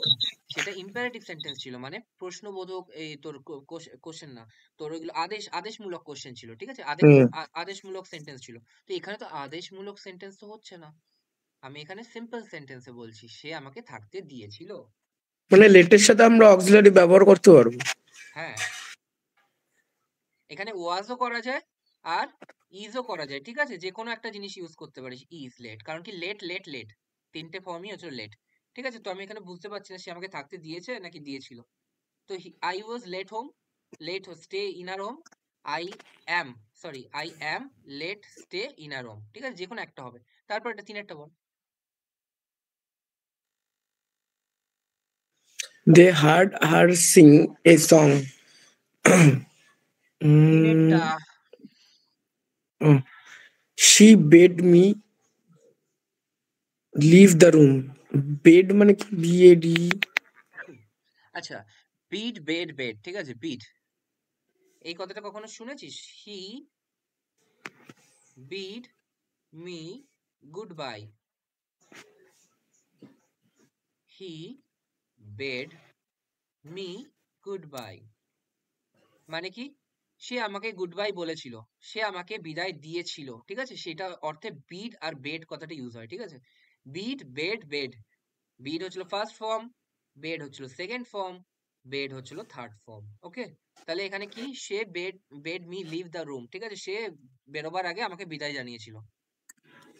[SPEAKER 1] ইম্পারেটিভ সেন্টেন্স ছিল, মানে প্রশ্নবোধক, এই তোর কোশ্চেন না, তোর ওইগুলো আদেশমূলক কোশ্চেন ছিল, ঠিক আছে,
[SPEAKER 3] হুম,
[SPEAKER 1] আদেশমূলক সেন্টেন্স ছিল। তো এখানে তো আদেশমূলক সেন্টেন্স তো হচ্ছে না, আমি এখানে সিম্পল সেন্টেন্সে বলছি, সে আমাকে থাকতে দিয়েছিল।
[SPEAKER 3] মানে লেটের সাথে আমরা অক্সিলারি ব্যবহার করতে পারবো।
[SPEAKER 1] হ্যাঁ, এখানে ওয়াজও করা যায় আর ইজও করা যায়, ঠিক আছে, যে কোনো একটা জিনিস ইউজ করতে পারিস, ইজ লেট, কারণ কি লেট লেট লেট তিনটে ফর্মই হচ্ছে লেট, ঠিক আছে। তো আমি এখানে বুঝতে পারছি না সে আমাকে থাকতে দিয়েছে নাকি দিয়েছিল। তো I was let stay in our home, I I am let stay in our home, ঠিক আছে, যে কোনো একটা হবে। তারপর এটা তিনেরটা বল।
[SPEAKER 3] They heard her sing a song.
[SPEAKER 1] তিনেরটা
[SPEAKER 3] she bade me leave the room. Bade মানে কি? বিএডি?
[SPEAKER 1] আচ্ছা, বেড, ঠিক আছে, বিড এই কথাটা কখনো শুনেছিস? হি বিড মি গুড বাই, হি বেড মি গুড বাই, মানে কি, সে আমাকে গুড বাই বলেছিল, সে আমাকে বিদায় দিয়েছিল, ঠিক আছে, সেটা অর্থে বিড আর বেড কথাটা ইউজ হয়, ঠিক আছে। বেড, বিড হচ্ছিল ফার্স্ট ফর্ম, বেড হচ্ছিল সেকেন্ড ফর্ম, বেড হচ্ছিল থার্ড ফর্ম। ওকে, তাহলে এখানে কি, সে bade me leave the room, ঠিক আছে, সে বেরোবার আগে আমাকে বিদায় জানিয়েছিল।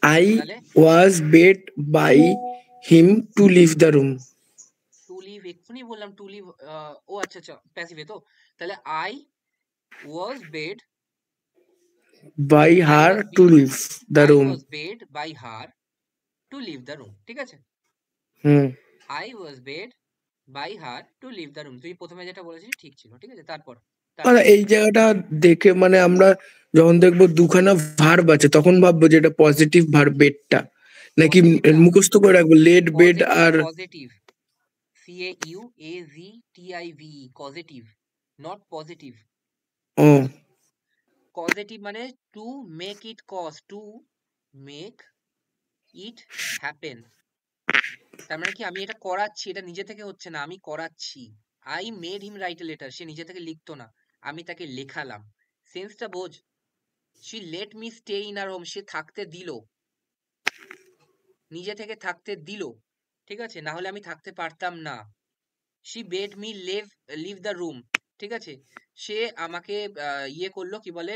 [SPEAKER 3] আই
[SPEAKER 1] তাহলে
[SPEAKER 3] was bade by him to leave the room.
[SPEAKER 1] To leave এক্ষুনি বললাম, টু লিভ, ও আচ্ছা প্যাসিভে তো, তাহলে I was bade
[SPEAKER 3] by her to leave the room.
[SPEAKER 1] By her to leave the room, ঠিক আছে।
[SPEAKER 3] Hmm,
[SPEAKER 1] I was bade by her to leave the room, তুই প্রথমে যেটা বলেছিস ঠিক ছিল, ঠিক আছে। তারপর
[SPEAKER 3] আর এই জায়গাটা দেখে মানে আমরা যখন দেখবো দুখানা ভার্ব আছে তখন ভাববো যে এটা পজিটিভ ভার্ব বেডটা, নাকি
[SPEAKER 1] পজিটিভ না,
[SPEAKER 3] মুখস্থ করে রাখবো let bade are
[SPEAKER 1] positive, CAUSETIV, positive, not positive.
[SPEAKER 3] ও
[SPEAKER 1] পজিটিভ মানে to make it cause, to make it happen, তার মানে কি আমি এটা করাচ্ছি, এটা নিজে থেকে হচ্ছে না, আমি করাচ্ছি। I made him write a letter, সে নিজে থেকে লিখতো না, আমি তাকে লেখালাম। সেন্সটা বোঝ, she let me stay in our home, সে থাকতে দিল, নিজে থেকে থাকতে দিল, ঠিক আছে, না হলে আমি থাকতে পারতাম না। She bade me leave the room, ঠিক আছে, সে আমাকে ইয়ে করলো, কি বলে,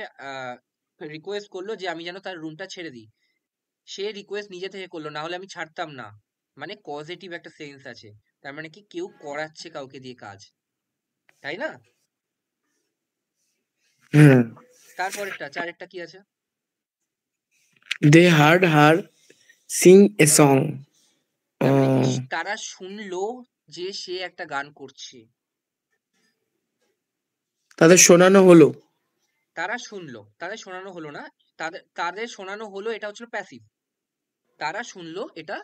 [SPEAKER 1] রিকোয়েস্ট করলো যে আমি যেন তার রুমটা ছেড়ে দিই, সে রিকোয়েস্ট নিজে থেকে করলো, না হলে আমি ছাড়তাম না, মানে পজিটিভ একটা সেন্স আছে, তার মানে কি কেউ করাচ্ছে কাউকে দিয়ে কাজ, তাই না।
[SPEAKER 3] হুম,
[SPEAKER 1] তারপরেরটা চারেরটা কি আছে,
[SPEAKER 3] they heard her sing a song.
[SPEAKER 1] তার মানে কি তারা শুনলো যে সে একটা গান করছে,
[SPEAKER 3] তাদের শোনানো হলো।
[SPEAKER 1] তারা শুনলো, তাদের শোনানো হলো না, তাদের শোনানো হলো, এটা হচ্ছিল প্যাসিভ, তারা শুনলো এটা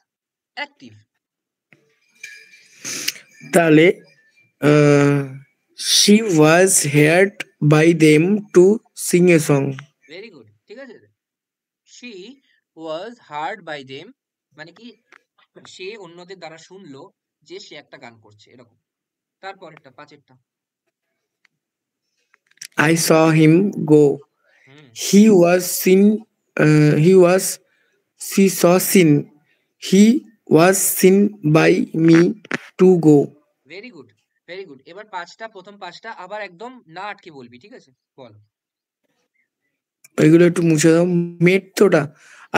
[SPEAKER 1] অ্যাক্টিভ।
[SPEAKER 6] তাহলে she was heard by them to sing a song.
[SPEAKER 1] Very good, ঠিক আছে। she was heard by them মানে কি, সে অন্যদের দ্বারা শুনলো যে সে একটা গান করছে, এরকম। তারপর একটা পাঁচেরটা।
[SPEAKER 6] I saw him go.
[SPEAKER 1] Hmm,
[SPEAKER 6] He was seen. She saw seen. He was seen by me to go.
[SPEAKER 1] Very good, very good. এবার পাঁচটা, প্রথম পাঁচটা আবার একদম না আটকে বলবি, ঠিক আছে? বল।
[SPEAKER 6] ওইগুলো একটু মুছে দাও। মেড তোটা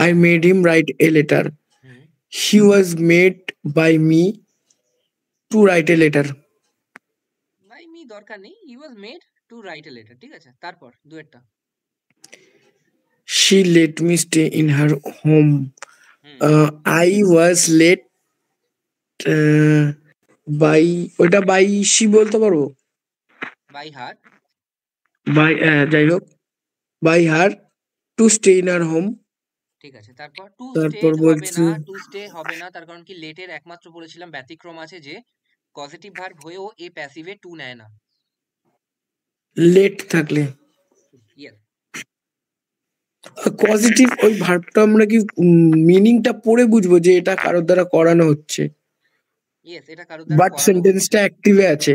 [SPEAKER 6] I made him write a letter.
[SPEAKER 1] Hmm,
[SPEAKER 6] He was made by me to write a letter.
[SPEAKER 1] By me দরকার নেই, he was made to write a letter, ঠিক আছে? তারপর দুয়েরটা।
[SPEAKER 6] She let me stay in her home.
[SPEAKER 1] Hmm,
[SPEAKER 6] I was let by ওটা by she বলতে পারবো?
[SPEAKER 1] বাই হার,
[SPEAKER 6] By যাই হোক by her to stay in her home.
[SPEAKER 1] ঠিক আছে। তারপর টু স্টে
[SPEAKER 6] তারপর
[SPEAKER 1] হবে
[SPEAKER 6] বলছি
[SPEAKER 1] না, টু স্টে হবে না, তার কারণ কি, লেটের একমাত্র বলেছিলাম ব্যতিক্রম আছে যে পজিটিভ ভার্ব হয়েও এ প্যাসিভে টু নেয় না।
[SPEAKER 6] লেট থাকলে
[SPEAKER 1] ইয়েস,
[SPEAKER 6] পজিটিভ ওই ভার্বটা আমরা কি মিনিংটা পড়ে বুঝবো যে এটা কারোর দ্বারা করানো হচ্ছে,
[SPEAKER 1] ইয়েস, এটা কারোর দ্বারা
[SPEAKER 6] বাট
[SPEAKER 1] করানো হচ্ছে।
[SPEAKER 6] সেন্টেন্সটা অ্যাক্টিভে আছে।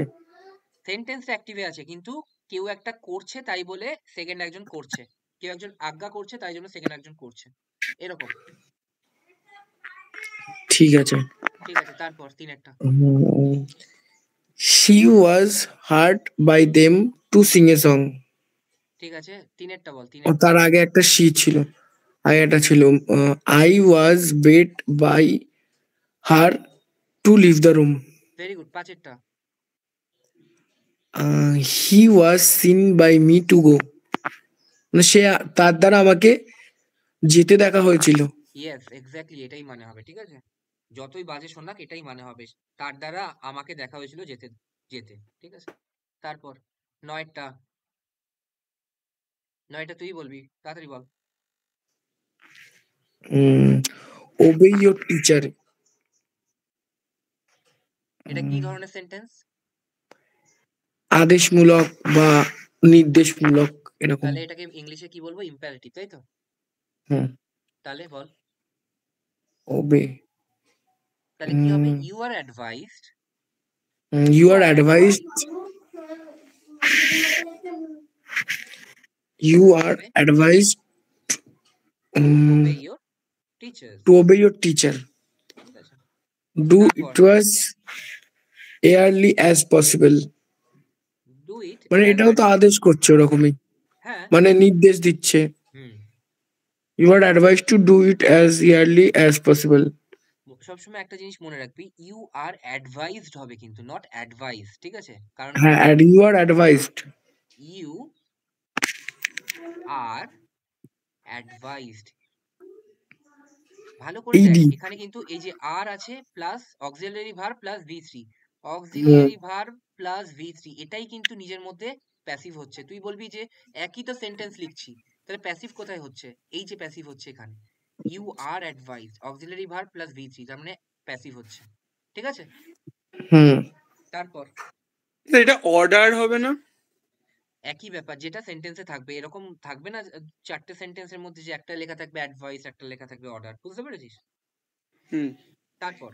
[SPEAKER 1] সেন্টেন্স অ্যাক্টিভে আছে, কিন্তু কেউ একটা করছে তাই বলে সেকেন্ড একজন করছে, কেউ একজন আজ্ঞা করছে তাই জন্য সেকেন্ড একজন করছে, এরকম।
[SPEAKER 6] ঠিক আছে।
[SPEAKER 1] ঠিক আছে, তারপর তিন একটা।
[SPEAKER 6] She was heard by them to sing a song.
[SPEAKER 1] ঠিক আছে, তিনেরটা বল,
[SPEAKER 6] ও
[SPEAKER 1] তিনেরটা।
[SPEAKER 6] তার আগে একটা she ছিল, আগে একটা ছিল I was bid by her to leave the room.
[SPEAKER 1] Very good, পাঁচেরটা।
[SPEAKER 6] He was seen by me to go. মানে সে তার দ্বারা আমাকে যেতে দেখা হয়েছিল।
[SPEAKER 1] ইয়েস, এক্স্যাক্টলি এটাই মানে হবে, ঠিক আছে? যতই বাজে শোনাক এটাই মানে হবে, তার দ্বারা আমাকে দেখা হয়েছিল যেতে যেতে, ঠিক আছে? তারপর নয়টা, নয়টা তুই বলবি, তাড়াতাড়ি বল।
[SPEAKER 6] Obey your teacher.
[SPEAKER 1] এটা কি ধরনের সেন্টেন্স?
[SPEAKER 6] আদেশমূলক বা নির্দেশমূলক এরকম।
[SPEAKER 1] তাহলে এটাকে ইংলিশে কি বলবো? ইম্পারেটিভ, তাই তো?
[SPEAKER 6] হুম,
[SPEAKER 1] তাহলে বল,
[SPEAKER 6] obey.
[SPEAKER 1] তাহলে কি হবে? You are advised,
[SPEAKER 6] You are advised. You are advised
[SPEAKER 1] obey your teachers,
[SPEAKER 6] to obey your teacher.
[SPEAKER 1] ঠিক আছে?
[SPEAKER 6] Do
[SPEAKER 1] তারপর
[SPEAKER 6] it as early as possible.
[SPEAKER 1] Do it,
[SPEAKER 6] মানে এটাও তো আদেশ করছে ওরকমই,
[SPEAKER 1] হ্যাঁ,
[SPEAKER 6] মানে নির্দেশ দিচ্ছে।
[SPEAKER 1] হুম।
[SPEAKER 6] You are advised to do it as early as possible.
[SPEAKER 1] সবসময় একটা জিনিস মনে রাখবি, ইউ আর অ্যাডভাইসড হবে কিন্তু, নট অ্যাডভাইস, ঠিক আছে? কারণ
[SPEAKER 6] হ্যাঁ, and you are advised.
[SPEAKER 1] You are advised, ভালো করে দেখ,
[SPEAKER 6] ED.
[SPEAKER 1] এখানে কিন্তু এই যে আর আছে plus auxiliary verb plus V3, auxiliary verb plus V3, এটাই কিন্তু নিজের মধ্যে প্যাসিভ হচ্ছে। তুই বলবি যে একই তো সেন্টেন্স লিখছি, তাহলে প্যাসিভ কোথায় হচ্ছে? এই যে প্যাসিভ হচ্ছে এখানে, you are advised, auxiliary verb plus V3, তার মানে প্যাসিভ হচ্ছে, ঠিক আছে? তারপর
[SPEAKER 5] এটা অর্ডার হবে না?
[SPEAKER 1] একই ব্যাপার, যেটা সেন্টেন্সে থাকবে, এরকম থাকবে না চারটে সেন্টেন্সের মধ্যে যে একটা লেখা থাকবে অ্যাডভাইস, একটা লেখা থাকবে অর্ডার, বুঝতে পেরেছিস?
[SPEAKER 5] হুম।
[SPEAKER 1] তারপর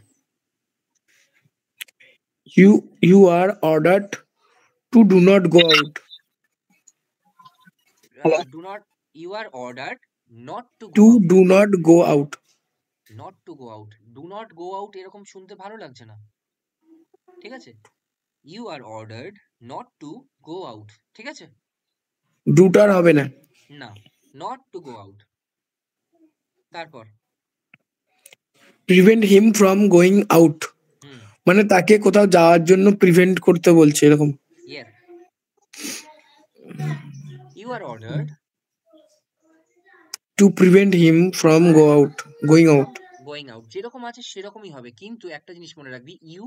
[SPEAKER 6] You are ordered to do not go out.
[SPEAKER 1] Do not, you are ordered not to go
[SPEAKER 6] To
[SPEAKER 1] out,
[SPEAKER 6] do not go out.
[SPEAKER 1] Not to go out, do not go out এরকম শুনতে ভালো লাগছে না, ঠিক আছে? You are ordered not to go out, ঠিক আছে?
[SPEAKER 6] দুটার হবে না।
[SPEAKER 1] না, নট টু গো আউট। তারপর
[SPEAKER 6] Prevent him from going out.
[SPEAKER 1] হুম,
[SPEAKER 6] মানে তাকে কোথাও যাওয়ার জন্য প্রিভেন্ট করতে বলছে এরকম।
[SPEAKER 1] Yes, you are ordered
[SPEAKER 6] To prevent him from going out.
[SPEAKER 1] Going out, যেরকম আছে সেরকমই হবে, কিন্তু একটা জিনিস মনে রাখবি, you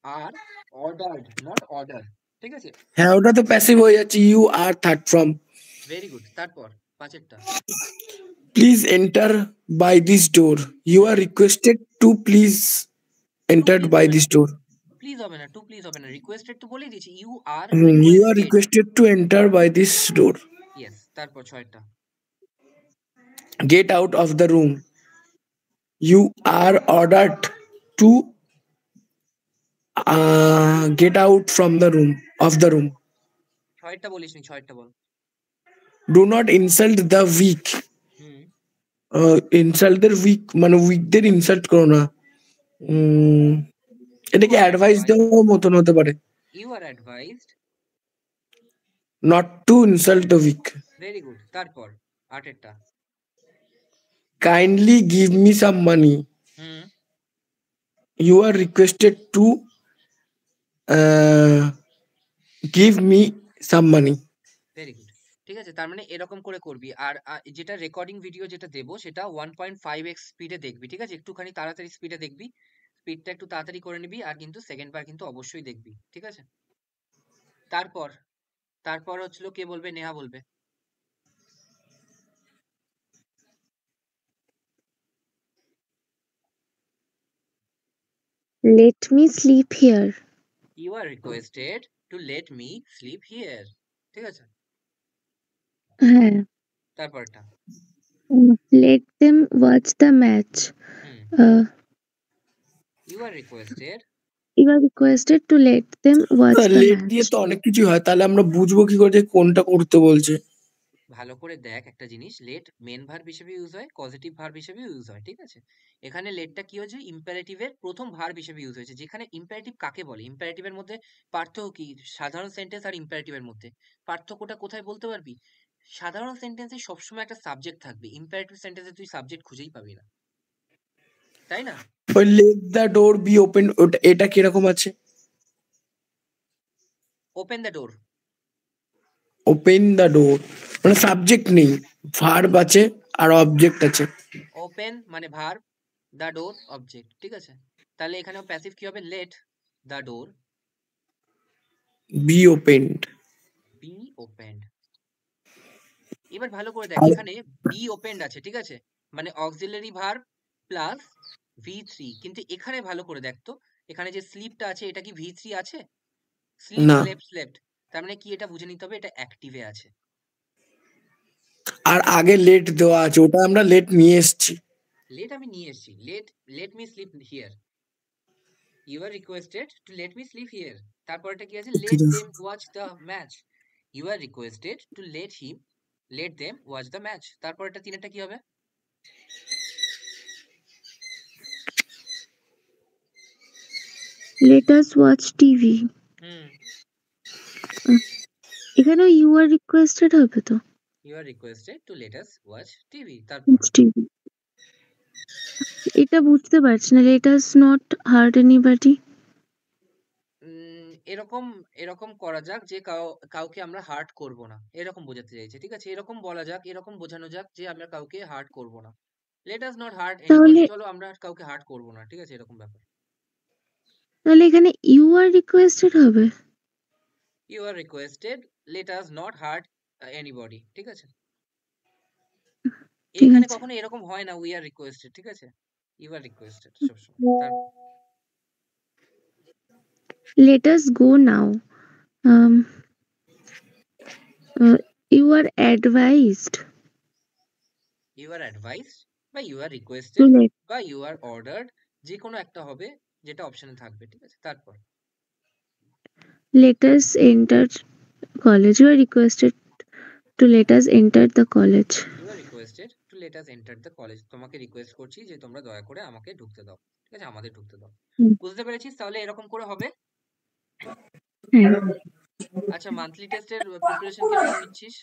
[SPEAKER 1] are ordered not order, ঠিক আছে?
[SPEAKER 6] হ্যাঁ, ওটা তো প্যাসিভ হয়ে যাচ্ছে, you are third from.
[SPEAKER 1] Very good. তারপর পাঁচেরটা,
[SPEAKER 6] Please enter by this door. You are requested to please enter
[SPEAKER 1] please
[SPEAKER 6] by
[SPEAKER 1] হবে
[SPEAKER 6] this
[SPEAKER 1] না,
[SPEAKER 6] door.
[SPEAKER 1] প্লিজ হবে না, টু প্লিজ হবে না, রিকোয়েস্টেড তো বলেই দিয়েছি, you are
[SPEAKER 6] You are
[SPEAKER 1] requested.
[SPEAKER 6] requested to enter by this door.
[SPEAKER 1] Yes, তারপর 6টা।
[SPEAKER 6] Get out of the room. You are ordered to get out from the room of the room.
[SPEAKER 1] 6টা বলিস নি, 6টা বল।
[SPEAKER 6] Do not insult the weak.
[SPEAKER 1] হুম,
[SPEAKER 6] ইনসাল্ট দের উইক মানে উইকদের ইনসাল্ট করো না। এটা কি
[SPEAKER 1] You are
[SPEAKER 6] অ্যাডভাইস
[SPEAKER 1] advised-
[SPEAKER 6] দেওয়ার মতন হতে পারে?
[SPEAKER 1] you are advised,
[SPEAKER 6] not to insult the weak.
[SPEAKER 1] Very good. তারপর 8এরটা।
[SPEAKER 6] Kindly give me some money.
[SPEAKER 1] Hmm,
[SPEAKER 6] You are requested to give me some money.
[SPEAKER 1] Very good. ঠিক আছে, তার মানে এরকম করে করবি। আর যেটা রেকর্ডিং ভিডিও যেটা দেবো সেটা 1.5x স্পিডে দেখবি, ঠিক আছে? একটুখানি তাড়াতাড়ি স্পিডে দেখবি, স্পিডটা একটু তাড়াতাড়ি করে নিবি, আর কিন্তু সেকেন্ড বার কিন্তু অবশ্যই দেখবি, ঠিক আছে? তারপর হচ্ছিল কে বলবে? নেহা বলবে।
[SPEAKER 4] Let me sleep here.
[SPEAKER 1] You are requested to let me sleep here, ঠিক আছে?
[SPEAKER 4] হ্যাঁ।
[SPEAKER 1] তারপরটা।
[SPEAKER 4] Let them watch the match.
[SPEAKER 1] Hmm, you are requested,
[SPEAKER 4] You are requested to let them watch the
[SPEAKER 6] let দিয়ে
[SPEAKER 4] match.
[SPEAKER 6] তো অনেক কিছু হয়, তাহলে আমরা বুঝবো কি করে যে কোনটা করতে বলছে?
[SPEAKER 1] ভালো করে দেখ একটা জিনিস, লেট মেন ভার্ব হিসেবে ইউজ হয়, পজিটিভ ভার্ব হিসেবে ইউজ হয়, ঠিক আছে? এখানে লেটটা কি হয়েছে? ইম্পারেটিভের প্রথম ভার্ব হিসেবে ইউজ হয়েছে। যেখানে ইম্পারেটিভ কাকে বলে? ইম্পারেটিভের মধ্যে পার্থক্য কি? সাধারণ সেন্টেন্স আর ইম্পারেটিভের মধ্যে পার্থক্যটা কোথায় বলতে পারবি? সাধারণ সেন্টেন্সে সবসময় একটা সাবজেক্ট থাকবে, ইম্পারেটিভ সেন্টেন্সে তুই সাবজেক্ট খুঁজেই পাবি না, তাই না?
[SPEAKER 6] ওই late the door be open, এটা কিরকম আছে?
[SPEAKER 1] Open the door,
[SPEAKER 6] open the door মানে সাবজেক্ট নেই, ভার্ব আছে আর অবজেক্ট আছে।
[SPEAKER 1] ওপেন মানে ভার্ব, দ্য ডোর অবজেক্ট, ঠিক আছে? তাহলে এখানেও প্যাসিভ কি হবে? Late the door
[SPEAKER 6] be opened.
[SPEAKER 1] Be opened. এবার ভালো করে দেখ, এখানে বি ওপেন্ড আছে, ঠিক আছে? মানে অক্সিলারি ভার্ব প্লাস V3, কিন্তু এখানে ভালো করে দেখ তো, এখানে যে স্লিপটা আছে এটা কি V3 আছে? স্লিপ
[SPEAKER 6] না।
[SPEAKER 1] স্লেপ্ট, তার মানে কি? এটা বুঝে নিতে হবে এটা অ্যাক্টিভে আছে।
[SPEAKER 6] আর আগে লেট দেওয়া আছে, ওটা আমরা লেট নিয়ে এসেছি।
[SPEAKER 1] লেট আমি নিয়ে এসেছি, let me sleep here. You are requested to let me sleep here. তারপরটা কি আছে? Let them watch the match. You are requested to let them watch the match. তারপরটা 3টা কি হবে?
[SPEAKER 4] Let us watch TV.
[SPEAKER 1] হুম,
[SPEAKER 4] এখানে you are requested হবে তো।
[SPEAKER 1] you are requested to let us watch TV. তারপর
[SPEAKER 4] Watch TV. এটা বুঝতে পারছি না। Let us not hurt anybody.
[SPEAKER 1] এরকম করা যাক যে কাউকে আমরা হার্ট করব না, এরকম বোঝাতে চাইছে, ঠিক আছে? এরকম বলা যাক, এরকম বোঝানো যাক যে আমরা কাউকে হার্ট করব না। Late us not hurt anybody,
[SPEAKER 4] তাহলে
[SPEAKER 1] চলো আমরা কাউকে হার্ট করব না, ঠিক আছে? এরকম ব্যাপার।
[SPEAKER 4] তাহলে এখানে you are requested হবে।
[SPEAKER 1] You are requested let us not hurt anybody, ঠিক আছে?
[SPEAKER 4] ঠিক
[SPEAKER 1] এখানে
[SPEAKER 4] আছে।
[SPEAKER 1] কখনো এরকম হয় না উই আর রিকোয়েস্টেড, ঠিক আছে? ইউ আর রিকোয়েস্টেড সবসময়।
[SPEAKER 4] Let us go now. You are advised
[SPEAKER 1] you are advised বা you are
[SPEAKER 4] to
[SPEAKER 1] requested
[SPEAKER 4] let
[SPEAKER 1] বা ইউ আর অর্ডার্ড, যে কোনো একটা হবে যেটা অপশনে থাকবে, ঠিক আছে? তারপর
[SPEAKER 4] let us enter college. You are requested to let us enter the college.
[SPEAKER 1] You are requested to let us enter the college. তোমাকে রিকোয়েস্ট করছি যে তোমরা দয়া করে আমাকে ঢুকতে দাও, ঠিক আছে? আমাদের ঢুকতে দাও।
[SPEAKER 4] হুম।
[SPEAKER 1] বুঝতে পেরেছিস? তাহলে এরকম করে হবে।
[SPEAKER 4] হ্যাঁ।
[SPEAKER 1] আচ্ছা, মান্থলি টেস্টের প্রিপারেশন কিরকম নিচ্ছিস?